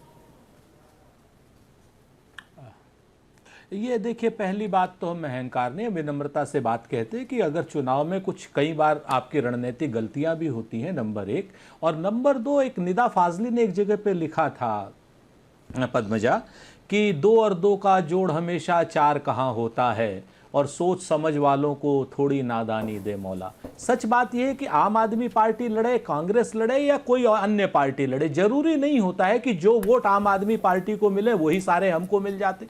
ये देखिए, पहली बात तो हम अहंकार नहीं, विनम्रता से बात कहते हैं कि अगर चुनाव में कुछ कई बार आपकी रणनीतिक गलतियां भी होती हैं, नंबर 1। और नंबर 2, एक निदा फाजली ने एक जगह पे लिखा था पद्मजा कि 2 और 2 का जोड़ हमेशा 4 कहाँ होता है, और सोच समझ वालों को थोड़ी नादानी दे मौला। सच बात यह है कि आम आदमी पार्टी लड़े, कांग्रेस लड़े या कोई अन्य पार्टी लड़े, जरूरी नहीं होता है कि जो वोट आम आदमी पार्टी को मिले वही सारे हमको मिल जाते।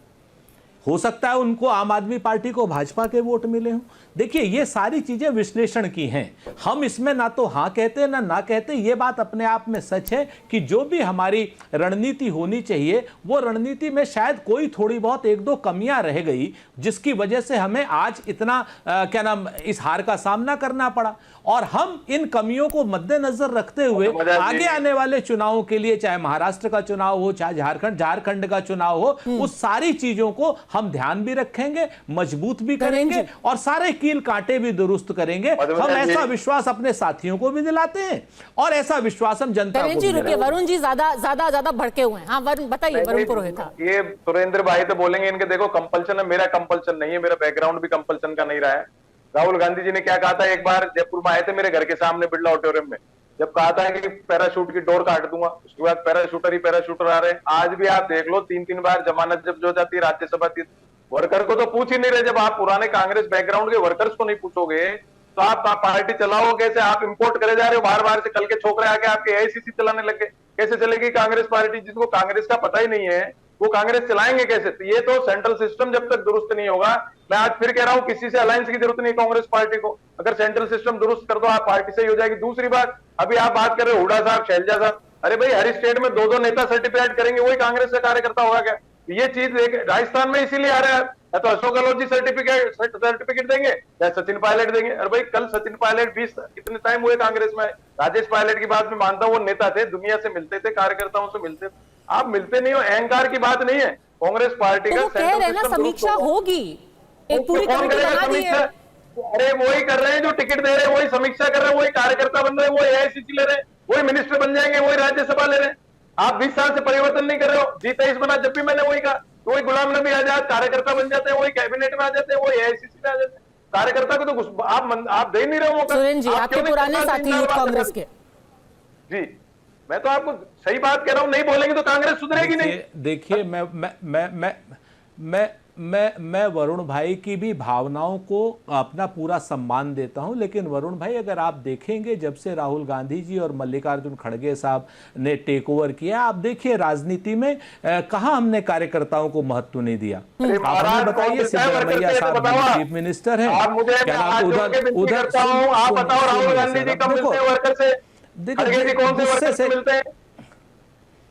हो सकता है उनको, आम आदमी पार्टी को, भाजपा के वोट मिले हों। देखिए, ये सारी चीजें विश्लेषण की हैं, हम इसमें ना तो हाँ कहते ना कहते। ये बात अपने आप में सच है कि जो भी हमारी रणनीति होनी चाहिए, वो रणनीति में शायद कोई थोड़ी बहुत 1-2 कमियां रह गई, जिसकी वजह से हमें आज इतना इस हार का सामना करना पड़ा। और हम इन कमियों को मद्देनजर रखते हुए आगे आने वाले चुनावों के लिए, चाहे महाराष्ट्र का चुनाव हो, चाहे झारखंड का चुनाव हो, उस सारी चीजों को हम ध्यान भी रखेंगे, मजबूत भी करेंगे, और सारे कील कांटे भी दुरुस्त करेंगे। हम ऐसा विश्वास अपने साथियों को भी दिलाते हैं, और ऐसा विश्वास हम जनता को भी दिलाते हैं। वरुण जी ज्यादा भड़के हुए हैं। हाँ वरुण, बताइए। वरुण पुरोहित, ये सुरेंद्र भाई तो बोलेंगे, इनके देखो कंपल्सन है, मेरा कंपल्सन नहीं है, मेरा बैकग्राउंड भी कंपल्सन का नहीं रहा है। राहुल गांधी जी ने क्या कहा था, एक बार जयपुर में आए थे मेरे घर के सामने बिरला ऑडिटोरियम में, जब कहा था कि पैराशूट की डोर काट दूंगा, उसके बाद पैराशूटर आ रहे हैं। आज भी आप देख लो, 3-3 बार जमानत जब हो जाती है राज्यसभा की, वर्कर को तो पूछ ही नहीं रहे। जब आप पुराने कांग्रेस बैकग्राउंड के वर्कर्स को नहीं पूछोगे तो आप पार्टी चलाओ कैसे? आप इंपोर्ट करे जा रहे हो बार से, कल के छोकरे आके आपके एआईसीसी चलाने लगे, कैसे चलेगी कांग्रेस पार्टी? जिसको कांग्रेस का पता ही नहीं है वो कांग्रेस चलाएंगे कैसे? तो ये तो सेंट्रल सिस्टम जब तक दुरुस्त नहीं होगा, मैं आज फिर कह रहा हूं, किसी से अलायंस की जरूरत नहीं कांग्रेस पार्टी को। अगर सेंट्रल सिस्टम दुरुस्त कर दो, आप पार्टी सही हो जाएगी। दूसरी बात, अभी आप बात कर रहे हो हुड्डा साहब, शैलजा साहब, अरे भाई हर स्टेट में 2-2 नेता सर्टिफिकेट करेंगे, वही कांग्रेस का कार्यकर्ता होगा क्या? ये चीज राजस्थान में इसीलिए आ रहा है, या तो अशोक गहलोत जी सर्टिफिकेट देंगे या सचिन पायलट देंगे। अरे भाई कल सचिन पायलट 20 कितने टाइम हुए कांग्रेस में, राजेश पायलट की बात में मानता हूं, वो नेता थे, दुनिया से मिलते थे, कार्यकर्ताओं से मिलते थे। आप मिलते नहीं हो, अहंकार की बात नहीं है। कांग्रेस पार्टी का समीक्षा होगी, एक पूरी कमेटी बना दी है। अरे वही कर रहे हैं जो टिकट दे रहे हैं, वही समीक्षा कर रहे हैं, वही कार्यकर्ता बन रहे हैं, वही एआईसीसी ले रहे हैं, वही मिनिस्टर बन जाएंगे, वही राज्यसभा ले रहे हैं। आप 20 साल से परिवर्तन नहीं कर रहे हो। G23 बना, जब भी मैंने वही कहा, वही गुलाम नबी आजाद कार्यकर्ता बन जाते हैं, वही कैबिनेट में आ जाते हैं, वही एआईसीसी में आ जाते हैं। कार्यकर्ता को तो आप दे नहीं रहे हो। सुरेंद्र जी, आपके पुराने साथी यूथ कांग्रेस के। जी, मैं तो आपको सही बात कह रहा हूं, नहीं बोलेंगे तो कांग्रेस सुधरेगी नहीं। देखिए, मैं वरुण भाई की भी भावनाओं को अपना पूरा सम्मान देता हूं, लेकिन वरुण भाई अगर आप देखेंगे जब से राहुल गांधी जी और मल्लिकार्जुन खड़गे साहब ने टेक ओवर किया, आप देखिए राजनीति में कहां हमने कार्यकर्ताओं को महत्व नहीं दिया। आप हमें बताइए, सिद्धरमैया साहब चीफ मिनिस्टर हैं, क्या नाम उधर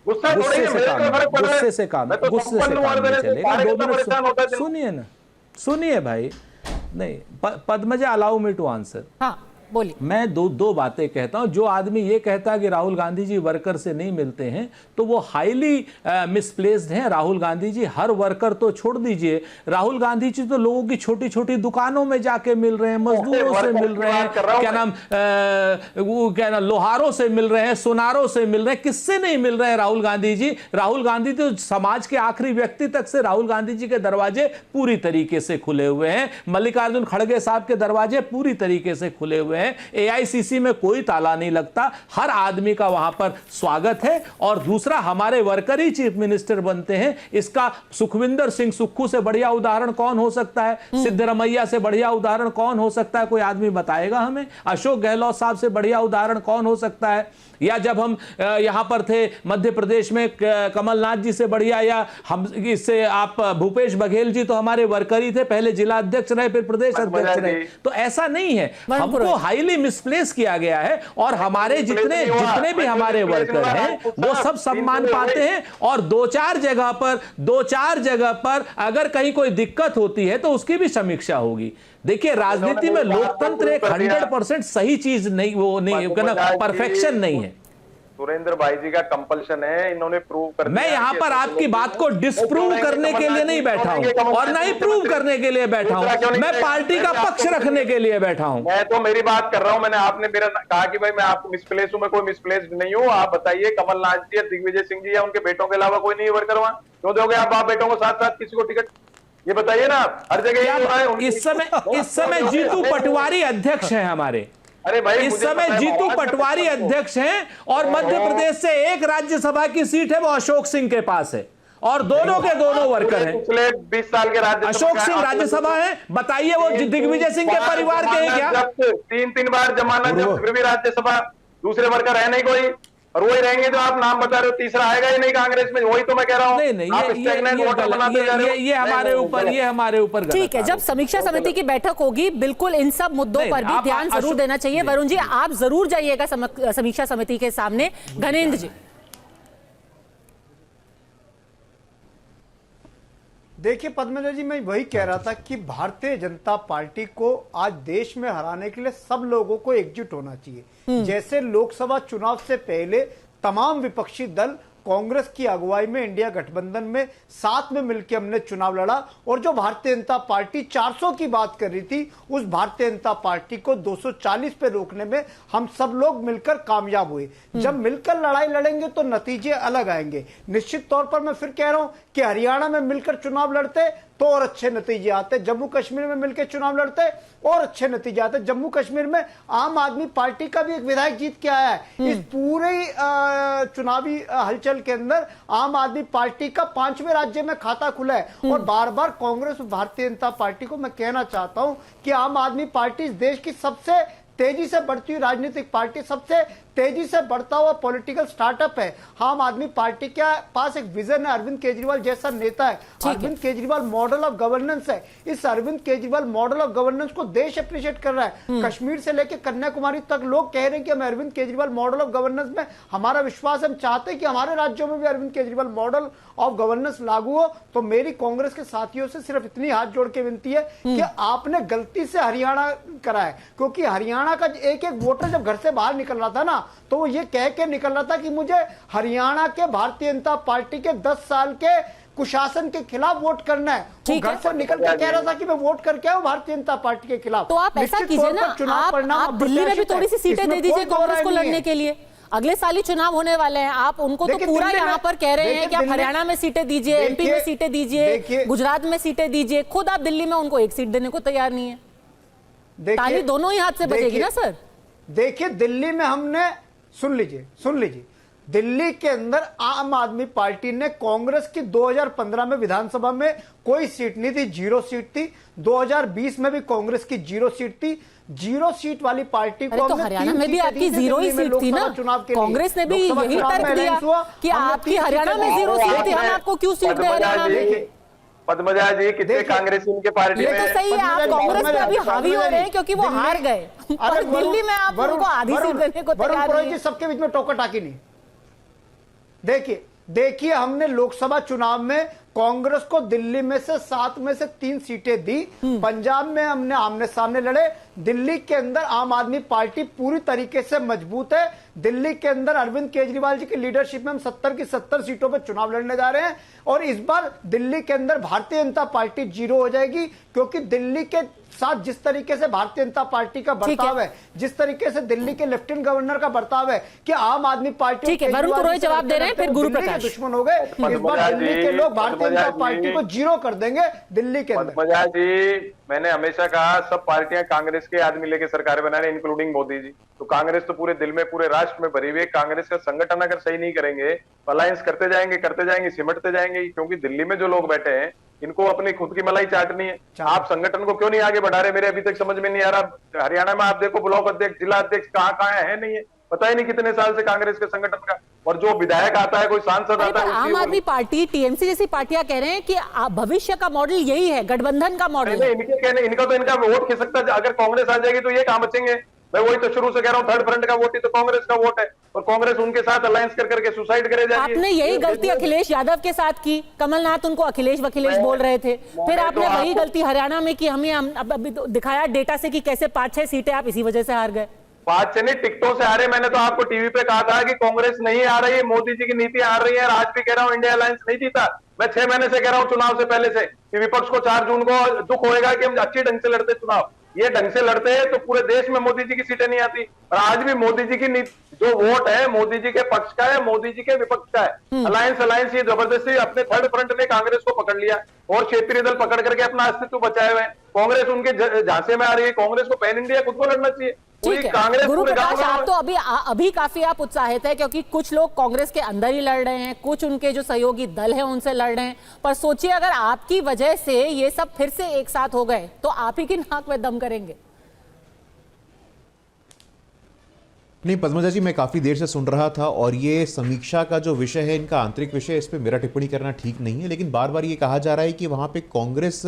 गुस्से से काम नहीं चलेगा। 2 मिनट सुनिए ना, सुनिए भाई। नहीं, Padmaja allow me to answer. हाँ बोलिए। मैं दो बातें कहता हूं। जो आदमी ये कहता है कि राहुल गांधी जी वर्कर से नहीं मिलते हैं तो वो हाईली मिसप्लेस्ड हैं। राहुल गांधी जी हर वर्कर तो छोड़ दीजिए, राहुल गांधी जी तो लोगों की छोटी छोटी दुकानों में जाके मिल रहे हैं, मजदूरों से मिल रहे हैं, क्या नाम लोहारों से मिल रहे हैं, सुनारों से मिल रहे हैं। किससे नहीं मिल रहे हैं राहुल गांधी जी? राहुल गांधी तो समाज के आखिरी व्यक्ति तक से राहुल गांधी जी के दरवाजे पूरी तरीके से खुले हुए हैं। मल्लिकार्जुन खड़गे साहब के दरवाजे पूरी तरीके से खुले हुए हैं। एआईसीसी में कोई ताला नहीं लगता, हर आदमी का वहां पर स्वागत है। और दूसरा, हमारे वर्कर ही चीफ मिनिस्टर बनते हैं। इसका सुखविंदर सिंह सुक्खू से बढ़िया उदाहरण कौन हो सकता है? सिद्धरमैया से बढ़िया उदाहरण कौन हो सकता है? कोई आदमी बताएगा हमें? अशोक गहलोत साहब से बढ़िया उदाहरण कौन हो सकता है? या जब हम यहां पर थे मध्य प्रदेश में, कमलनाथ जी से बढ़िया, या हम इससे आप भूपेश बघेल जी तो हमारे वर्कर ही थे, पहले जिला अध्यक्ष रहे, फिर प्रदेश अध्यक्ष रहे। तो ऐसा नहीं है, हमको हाईली मिसप्लेस किया गया है। और हमारे जितने भी हमारे वर्कर हैं वो सब सम्मान पाते हैं। और 2-4 जगह पर अगर कहीं कोई दिक्कत होती है तो उसकी भी समीक्षा होगी। देखिए, राजनीति में लोकतंत्र एक 100% सही चीज नहीं, वो नहीं, परफेक्शन नहीं है। सुरेंद्र भाई जी का कंपल्शन है, इन्होंने प्रूव कर दिया। मैं यहाँ पर आपकी बात को डिस्प्रूव करने के लिए नहीं बैठा हूँ और ना ही प्रूव करने के लिए बैठा हूँ। मैं पार्टी का पक्ष रखने के लिए बैठा हूँ। मैं तो मेरी बात कर रहा हूँ। आपने मेरा कहा कि भाई मैं आपको मिसप्लेस हूँ, मैं कोई मिसप्लेस नहीं हूँ। आप बताइए, कमलनाथ जी या दिग्विजय सिंह जी या उनके बेटों के अलावा कोई नहीं वर्कर वहां क्यों दोगे आप बाप बेटों को साथ किसी को टिकट? ये बताइए ना, हर जगह इस समय जीतू पटवारी अध्यक्ष हैं हमारे। अरे भाई, इस समय जीतू पटवारी अध्यक्ष हैं और मध्य प्रदेश से एक राज्यसभा की सीट है, वो अशोक सिंह के पास है। और दोनों के दोनों वर्कर हैं। पिछले 20 साल के राज्यसभा अशोक सिंह राज्यसभा है। बताइए, वो दिग्विजय सिंह के परिवार के हैं क्या? 3 बार जमानत, जब फिर भी राज्यसभा, दूसरे वर्कर है नहीं कोई। और वही रहेंगे जो आप नाम बता रहे हो, तीसरा आएगा ही नहीं कांग्रेस में। वही तो मैं कह रहा हूँ। नहीं, ये हमारे ऊपर ठीक है। जब समीक्षा समिति की बैठक होगी, बिल्कुल इन सब मुद्दों पर भी ध्यान जरूर देना चाहिए। वरुण जी, आप जरूर जाइएगा समीक्षा समिति के सामने। घनेंद्र जी, देखिए पद्मजा जी, मैं वही कह रहा था कि भारतीय जनता पार्टी को आज देश में हराने के लिए सब लोगों को एकजुट होना चाहिए। जैसे लोकसभा चुनाव से पहले तमाम विपक्षी दल कांग्रेस की अगुवाई में इंडिया गठबंधन में साथ में मिलकर हमने चुनाव लड़ा, और जो भारतीय जनता पार्टी 400 की बात कर रही थी, उस भारतीय जनता पार्टी को 240 पे रोकने में हम सब लोग मिलकर कामयाब हुए। जब मिलकर लड़ाई लड़ेंगे तो नतीजे अलग आएंगे। निश्चित तौर पर मैं फिर कह रहा हूं कि हरियाणा में मिलकर चुनाव लड़ते तो और अच्छे नतीजे आते, जम्मू कश्मीर में मिलकर चुनाव लड़ते और अच्छे नतीजे आते। जम्मू कश्मीर में आम आदमी पार्टी का भी एक विधायक जीत के आया है। इस पूरे चुनावी हलचल के अंदर आम आदमी पार्टी का 5वें राज्य में खाता खुला है। और बार बार कांग्रेस और भारतीय जनता पार्टी को मैं कहना चाहता हूं कि आम आदमी पार्टी इस देश की सबसे तेजी से बढ़ती हुई राजनीतिक पार्टी, सबसे तेजी से बढ़ता हुआ पॉलिटिकल स्टार्टअप है। आम आदमी पार्टी के पास एक विजन है, अरविंद केजरीवाल जैसा नेता है। Arvind Kejriwal model of governance है। इस Arvind Kejriwal model of governance को देश अप्रिशिएट कर रहा है। कश्मीर से लेकर कन्याकुमारी तक लोग कह रहे हैं कि हमें Arvind Kejriwal model of governance में हमारा विश्वास, हम चाहते हैं कि हमारे राज्यों में भी Arvind Kejriwal model of governance लागू हो। तो मेरी कांग्रेस के साथियों से सिर्फ इतनी हाथ जोड़ के विनती है कि आपने गलती से हरियाणा करा है, क्योंकि हरियाणा का एक एक वोटर जब घर से बाहर निकल रहा था ना, तो वो ये कह के निकल रहा था कि मुझे हरियाणा के भारतीय जनता पार्टी के 10 साल के कुशासन के खिलाफ वोट करना है। वो घर से निकल के कह रहा था कि मैं वोट करके आऊं भारतीय जनता पार्टी के खिलाफ। तो आप ऐसा कीजिए ना, आप दिल्ली में भी थोड़ी सी सीटें दे दीजिए कांग्रेस को लड़ने के लिए। अगले साल ही चुनाव होने वाले हैं, आप उनको तो पूरा यहाँ पर कह रहे हैं कि आप हरियाणा में सीटें दीजिए, एमपी में सीटें दीजिए, गुजरात में सीटें दीजिए। खुद आप दिल्ली में उनको एक सीट देने को तैयार नहीं है। ताली दोनों ही हाथ से बजेगी ना सर। देखिए, दिल्ली में हमने सुन लीजिए दिल्ली के अंदर आम आदमी पार्टी ने कांग्रेस की 2015 में विधानसभा में कोई सीट नहीं थी, 0 सीट थी। 2020 में भी कांग्रेस की 0 सीट थी। 0 सीट वाली पार्टी को तो हरियाणा में भी आपकी 0 ही सीट थी ना। कांग्रेस ने भी यही तर्क दिया कि आपकी हरियाणा में 0 सीट थी, हम आपको क्यों सीट दे हरियाणा में। पद्मजा जी, कितने कांग्रेसी उनके पार्टी में। ये तो सही है, आप कांग्रेस पे अभी हावी हो रहे हैं क्योंकि वो हार गए, पर दिल्ली में आप उनको आधी सीट देने को तैयार नहीं। सबके बीच में टोका टाकी नहीं। देखिए हमने लोकसभा चुनाव में कांग्रेस को दिल्ली में से 7 में से 3 सीटें दी। पंजाब में हमने आमने सामने लड़े। दिल्ली के अंदर आम आदमी पार्टी पूरी तरीके से मजबूत है। दिल्ली के अंदर अरविंद केजरीवाल जी की लीडरशिप में हम 70 की 70 सीटों पर चुनाव लड़ने जा रहे हैं और इस बार दिल्ली के अंदर भारतीय जनता पार्टी 0 हो जाएगी, क्योंकि दिल्ली के साथ जिस तरीके से भारतीय जनता पार्टी का बर्ताव है, जिस तरीके से दिल्ली के लेफ्टिनेंट गवर्नर का बर्ताव है कि आम आदमी पार्टी, ठीक है, वरुण पुरोहित जवाब दे रहे हैं, फिर गुरु प्रकाश दुश्मन हो गए। इस बार दिल्ली के लोग भारतीय जनता पार्टी को 0 कर देंगे दिल्ली के अंदर। पद्मजा जी, मैंने हमेशा कहा सब पार्टियां कांग्रेस के आदमी लेके सरकार बना रहे, इंक्लूडिंग मोदी जी। तो कांग्रेस तो पूरे दिल में, पूरे राष्ट्र में भरी हुई है। कांग्रेस का संगठन अगर सही नहीं करेंगे, अलायंस करते जाएंगे, सिमटते जाएंगे, क्योंकि दिल्ली में जो लोग बैठे हैं इनको अपनी खुद की मलाई चाटनी है। आप संगठन को क्यों नहीं आगे बढ़ा रहे, मेरे अभी तक समझ में नहीं आ रहा। हरियाणा में आप देखो, ब्लॉक अध्यक्ष, जिला अध्यक्ष कहाँ है, नहीं है, पता ही नहीं कितने साल से कांग्रेस के संगठन का। और जो विधायक आता है, कोई सांसद आता है, आम आदमी पार्टी, टीएमसी जैसी पार्टियां कह रहे हैं कि भविष्य का मॉडल यही है, गठबंधन का मॉडल। इनके कहने, इनका वोट खिसकता है। अगर कांग्रेस आ जाएगी तो ये कहां बचेंगे। मैं वही तो शुरू से कह रहा हूँ, थर्ड फ्रंट का वोट ही तो कांग्रेस का वोट है और कांग्रेस उनके साथ अलायंस करके सुसाइड करे जाएगी। आपने यही गलती अखिलेश यादव के साथ की। कमलनाथ उनको अखिलेश वखिलेश बोल रहे थे, फिर आपने वही गलती हरियाणा में की। हमें अभी दिखाया डेटा से कि कैसे 5-6 सीटें आप इसी वजह से हार गए। 5 से नहीं, टिकटों से आ रहे। मैंने तो आपको टीवी पे कहा था कि कांग्रेस नहीं आ रही है, मोदी जी की नीति आ रही है। आज भी कह रहा हूँ, इंडिया अलायंस नहीं जीता। मैं 6 महीने से कह रहा हूँ चुनाव से पहले से कि विपक्ष को 4 जून को दुख होएगा कि हम अच्छी ढंग से लड़ते चुनाव। ये ढंग से लड़ते हैं तो पूरे देश में मोदी जी की सीटें नहीं आती। और आज भी मोदी जी की जो वोट है, मोदी जी के पक्ष का है, मोदी जी के विपक्ष का है। अलायंस ये जबरदस्ती अपने थर्ड फ्रंट ने कांग्रेस को पकड़ लिया और क्षेत्रीय दल पकड़ करके अपना अस्तित्व बचाए हुए हैं। कांग्रेस उनके झांसे में आ रही है। कांग्रेस को पैन इंडिया खुद को लड़ना चाहिए। ठीक है गुरु प्रकाश, आप तो अभी काफी आप उत्साहित है क्योंकि कुछ लोग कांग्रेस के अंदर ही लड़ रहे हैं, कुछ उनके जो सहयोगी दल है उनसे लड़ रहे हैं। पर सोचिए अगर आपकी वजह से ये सब फिर से एक साथ हो गए तो आप ही की नाक में दम करेंगे। नहीं पद्मजा जी, मैं काफ़ी देर से सुन रहा था और ये समीक्षा का जो विषय है, इनका आंतरिक विषय, इस पे मेरा टिप्पणी करना ठीक नहीं है। लेकिन बार बार ये कहा जा रहा है कि वहाँ पे कांग्रेस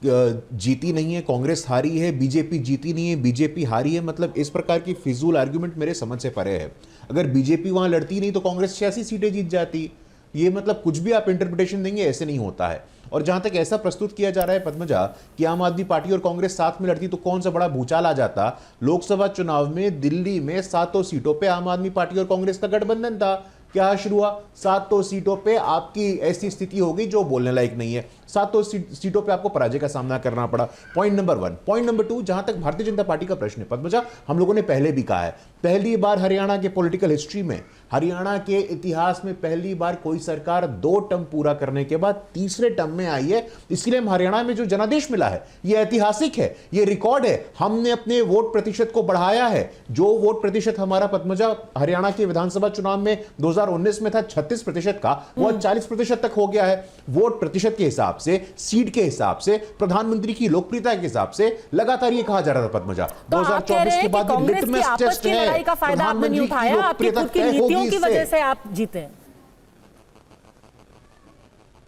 जीती नहीं है, कांग्रेस हारी है, बीजेपी जीती नहीं है, बीजेपी हारी है। मतलब इस प्रकार की फिजूल आर्ग्यूमेंट मेरे समझ से परे है। अगर बीजेपी वहाँ लड़ती नहीं तो कांग्रेस 86 सीटें जीत जाती। ये मतलब कुछ भी आप इंटरप्रिटेशन देंगे, ऐसे नहीं होता है। और जहां तक ऐसा प्रस्तुत किया जा रहा है पद्मजा कि आम आदमी पार्टी और कांग्रेस साथ में लड़ती तो कौन सा बड़ा भूचाल आ जाता। लोकसभा चुनाव में दिल्ली में 7 सीटों पे आम आदमी पार्टी और कांग्रेस का गठबंधन था। क्या शुरू हुआ? 7 सीटों पे आपकी ऐसी स्थिति हो गई जो बोलने लायक नहीं है। 7 सीटों पे आपको पराजय का सामना करना पड़ा। Point number 1। पॉइंट नंबर 2, जहां तक भारतीय जनता पार्टी का प्रश्न है पद्मजा, हम लोगों ने पहले भी कहा है, पहली बार हरियाणा के पॉलिटिकल हिस्ट्री में, हरियाणा के इतिहास में पहली बार कोई सरकार 2 टर्म पूरा करने के बाद तीसरे टर्म में आई है। इसलिए हम हरियाणा में जो जनादेश मिला है यह ऐतिहासिक है, यह रिकॉर्ड है। हमने अपने वोट प्रतिशत को बढ़ाया है। जो वोट प्रतिशत हमारा पद्मजा हरियाणा के विधानसभा चुनाव में 2019 में था 36% का, वो 40% तक हो गया है। वोट प्रतिशत के हिसाब से, सीट के हिसाब से, प्रधानमंत्री की लोकप्रियता के हिसाब से लगातार ये कहा जा रहा था पद्मजा। 2024 के बाद लिटमस टेस्ट है, का फायदा आपने नहीं उठाया, आपकी खुद की नीतियों की वजह से आप जीते हैं।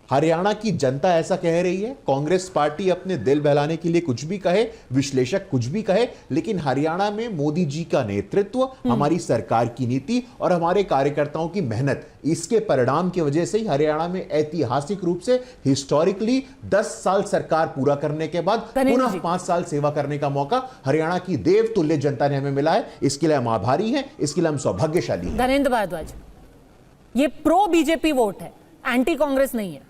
हरियाणा की जनता ऐसा कह रही है। कांग्रेस पार्टी अपने दिल बहलाने के लिए कुछ भी कहे, विश्लेषक कुछ भी कहे, लेकिन हरियाणा में मोदी जी का नेतृत्व, हमारी सरकार की नीति और हमारे कार्यकर्ताओं की मेहनत, इसके परिणाम की वजह से ही हरियाणा में ऐतिहासिक रूप से हिस्टोरिकली 10 साल सरकार पूरा करने के बाद पुनः 5 साल सेवा करने का मौका हरियाणा की देव तुल्य जनता ने हमें मिला है। इसके लिए हम आभारी हैं, इसके लिए हम सौभाग्यशाली हैं। धनेंद्र भारद्वाज, ये प्रो बीजेपी वोट है, एंटी कांग्रेस नहीं है।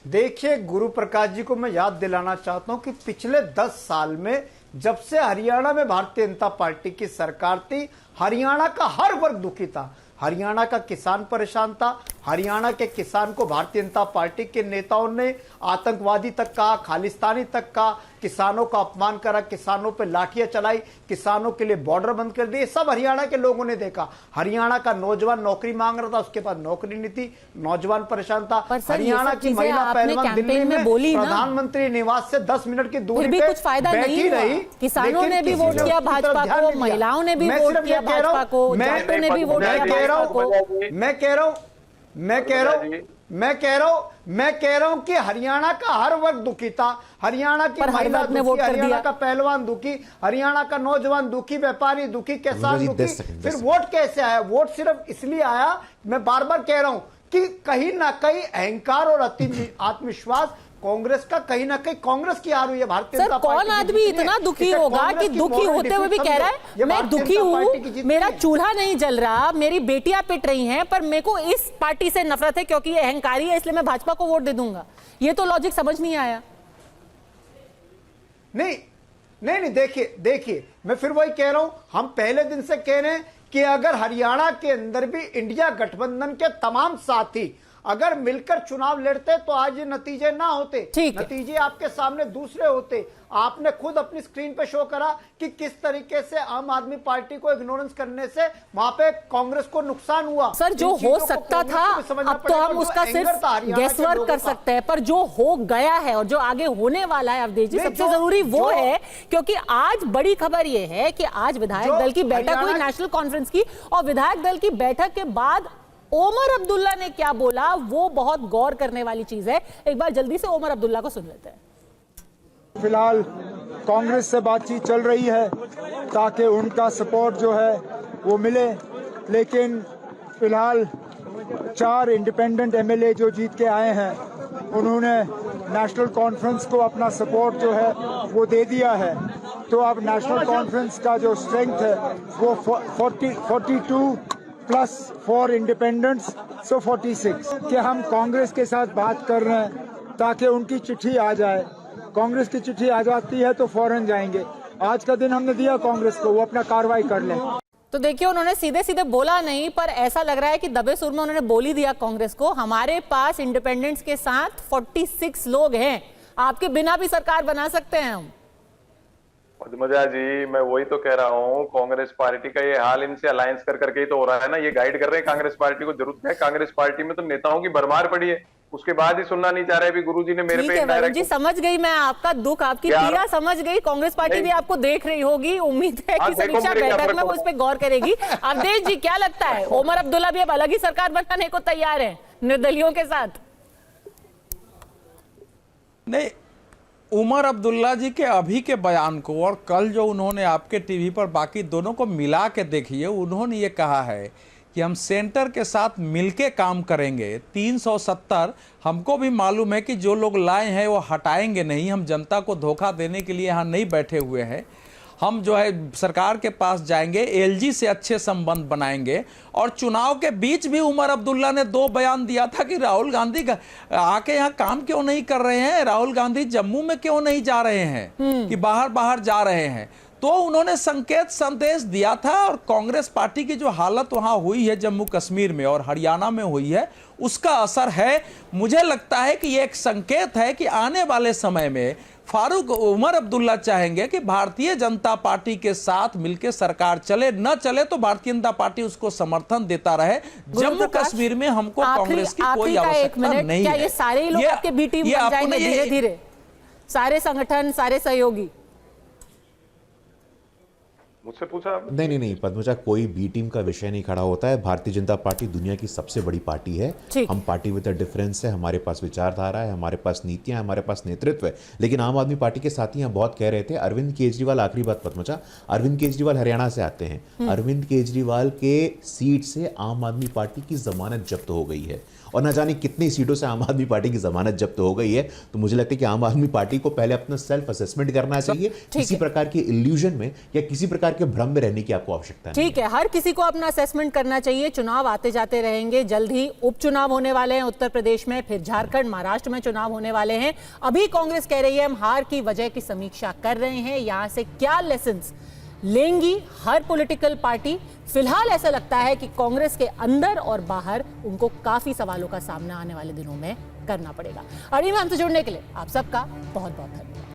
देखिए गुरु प्रकाश जी को मैं याद दिलाना चाहता हूं कि पिछले 10 साल में जब से हरियाणा में भारतीय जनता पार्टी की सरकार थी, हरियाणा का हर वर्ग दुखी था। हरियाणा का किसान परेशान था, हरियाणा के किसान को भारतीय जनता पार्टी के नेताओं ने आतंकवादी तक कहा, खालिस्तानी तक कहा, किसानों का अपमान करा, किसानों पे लाठियां चलाई, किसानों के लिए बॉर्डर बंद कर दिए। सब हरियाणा के लोगों ने देखा। हरियाणा का नौजवान नौकरी मांग रहा था, उसके पास नौकरी नहीं थी, नौजवान परेशान था। हरियाणा की महिला पहलवान दिल्ली में प्रधानमंत्री निवास से 10 मिनट की दूरी पे कुछ फायदा नहीं रही। किसानों ने भी वोट किया भाजपा को, महिलाओं ने भी वोट किया भाजपा को, जाटों ने भी वोट किया भाजपा को। मैं कह रहा हूं कि हरियाणा का हर वर्ग दुखी था। हरियाणा की महिला दुखी, हरियाणा का पहलवान दुखी, हरियाणा का नौजवान दुखी, व्यापारी दुखी, किसान दुखी। फिर वोट कैसे आया? वोट सिर्फ इसलिए आया, मैं बार बार कह रहा हूं कि कहीं ना कहीं अहंकार और आत्मविश्वास कांग्रेस का, कहीं ना कहीं कांग्रेस की हार हुई है भारतीय जनता पार्टी। कौन आदमी इतना दुखी होगा कि दुखी होते हुए भी कह रहा है मैं दुखी हूं, मेरा चूल्हा नहीं जल रहा, मेरी बेटियां पिट रही हैं, पर मेरे को इस पार्टी से नफरत है क्योंकि ये अहंकारी है, इसलिए मैं भाजपा को वोट दे दूंगा। ये तो लॉजिक समझ नहीं आया। नहीं, देखिए मैं फिर वही कह रहा हूं, हम पहले दिन से कह रहे हैं कि अगर हरियाणा के अंदर भी इंडिया गठबंधन के तमाम साथी अगर मिलकर चुनाव लड़ते तो आज ये नतीजे ना होते। नतीजे आपके सामने दूसरे होते। आपने खुद अपनी स्क्रीन पे शो करा कि किस तरीके से आम आदमी पार्टी को इग्नोरेंस करने से वहां पे कांग्रेस को नुकसान हुआ। सर, जो हो सकता था अब तो हम उसका सिर्फ गेस वर्क कर सकते हैं, पर जो हो गया है और जो आगे होने वाला है अवधेश जी, सबसे जरूरी वो है, क्योंकि आज बड़ी खबर ये है कि आज विधायक दल की बैठक हुई नेशनल कॉन्फ्रेंस की, और विधायक दल की बैठक के बाद ओमर अब्दुल्ला ने क्या बोला वो बहुत गौर करने वाली चीज है। एक बार जल्दी से ओमर अब्दुल्ला को सुन लेते हैं। फिलहाल कांग्रेस से बातचीत चल रही है ताकि उनका सपोर्ट जो है वो मिले, लेकिन फिलहाल 4 इंडिपेंडेंट एमएलए जो जीत के आए हैं उन्होंने नेशनल कॉन्फ्रेंस को अपना सपोर्ट जो है वो दे दिया है। तो अब नेशनल कॉन्फ्रेंस का जो स्ट्रेंथ है वो 42 प्लस 4 इंडिपेंडेंट्स, सो 46 कि हम कांग्रेस के साथ बात कर रहे हैं ताकि उनकी चिट्ठी आ जाए। कांग्रेस की चिट्ठी आ जाती है तो फौरन जाएंगे। आज का दिन हमने दिया कांग्रेस को, वो अपना कार्रवाई कर लें। तो देखिए, उन्होंने सीधे सीधे बोला नहीं, पर ऐसा लग रहा है कि दबे सुर में उन्होंने बोल ही दिया कांग्रेस को, हमारे पास इंडिपेंडेंट्स के साथ 46 लोग हैं, आपके बिना भी सरकार बना सकते हैं हम। पद्मजा जी, मैं वही तो कह रहा हूँ, कांग्रेस पार्टी का ये हाल इनसे अलायंस कर करके ही तो हो रहा है ना। ये गाइड कर रहे हैं कांग्रेस पार्टी को। जरूरत है, कांग्रेस पार्टी में तो नेताओं की भरमार पड़ी है, उसके बाद ही सुनना नहीं चाह रहे। अभी गुरुजी ने मेरे पे वरुण जी, समझ गई मैं आपका दुख, आपकी पीड़ा समझ गई। कांग्रेस पार्टी भी आपको देख रही होगी, उम्मीद है कि समीक्षा बैठक में वो उस पर गौर करेगी। अवधेश जी, क्या लगता है, ओमर अब्दुल्ला भी अब अलग ही सरकार बनाने को तैयार है निर्दलियों के साथ? नहीं, उमर अब्दुल्ला जी के अभी के बयान को और कल जो उन्होंने आपके टीवी पर बाकी दोनों को मिला के देखिए, उन्होंने ये कहा है कि हम सेंटर के साथ मिलके काम करेंगे। 370 हमको भी मालूम है कि जो लोग लाए हैं वो हटाएंगे नहीं, हम जनता को धोखा देने के लिए यहाँ नहीं बैठे हुए हैं। हम जो है सरकार के पास जाएंगे, एलजी से अच्छे संबंध बनाएंगे। और चुनाव के बीच भी उमर अब्दुल्ला ने 2 बयान दिया था कि राहुल गांधी आके यहाँ काम क्यों नहीं कर रहे हैं, राहुल गांधी जम्मू में क्यों नहीं जा रहे हैं, कि बाहर जा रहे हैं। तो उन्होंने संकेत संदेश दिया था। और कांग्रेस पार्टी की जो हालत वहां हुई है जम्मू कश्मीर में और हरियाणा में हुई है, उसका असर है। मुझे लगता है कि यह एक संकेत है कि आने वाले समय में फारूक उमर अब्दुल्ला चाहेंगे कि भारतीय जनता पार्टी के साथ मिलकर सरकार चले, न चले तो भारतीय जनता पार्टी उसको समर्थन देता रहे। जम्मू कश्मीर में हमको कांग्रेस की कोई आवश्यकता नहीं है। ये सारे लोग आपके बी टीम बन जाएंगे धीरे धीरे, सारे संगठन, सारे सहयोगी? मुझसे पूछा? नहीं, पद्मजा, कोई बी टीम का विषय नहीं खड़ा होता है। भारतीय जनता पार्टी दुनिया की सबसे बड़ी पार्टी है। हम पार्टी विद अ डिफरेंस है, हमारे पास विचारधारा है, हमारे पास नीतियां, हमारे पास नेतृत्व है। लेकिन आम आदमी पार्टी के साथी यहाँ बहुत कह रहे थे, अरविंद केजरीवाल, आखिरी बात पद्मजा, अरविंद केजरीवाल हरियाणा से आते हैं। अरविंद केजरीवाल के सीट से आम आदमी पार्टी की जमानत जब्त हो गई है और न जाने कितनी सीटों से आम आदमी पार्टी की जमानत जब्त हो गई है। तो मुझे लगता है कि आम आदमी पार्टी को पहले अपना सेल्फ असेसमेंट करना चाहिए। किसी प्रकार के इल्यूजन में या किसी प्रकार के भ्रम में रहने की आपको आवश्यकता नहीं। ठीक है, हर किसी को अपना असेसमेंट करना चाहिए। चुनाव आते जाते रहेंगे, जल्द ही उपचुनाव होने वाले हैं उत्तर प्रदेश में, फिर झारखंड, महाराष्ट्र में चुनाव होने वाले हैं। अभी कांग्रेस कह रही है हम हार की वजह की समीक्षा कर रहे हैं, यहां से क्या लेसन्स लेंगी हर पॉलिटिकल पार्टी? फिलहाल ऐसा लगता है कि कांग्रेस के अंदर और बाहर उनको काफी सवालों का सामना आने वाले दिनों में करना पड़ेगा। अड़ी में हमसे जुड़ने के लिए आप सबका बहुत बहुत धन्यवाद।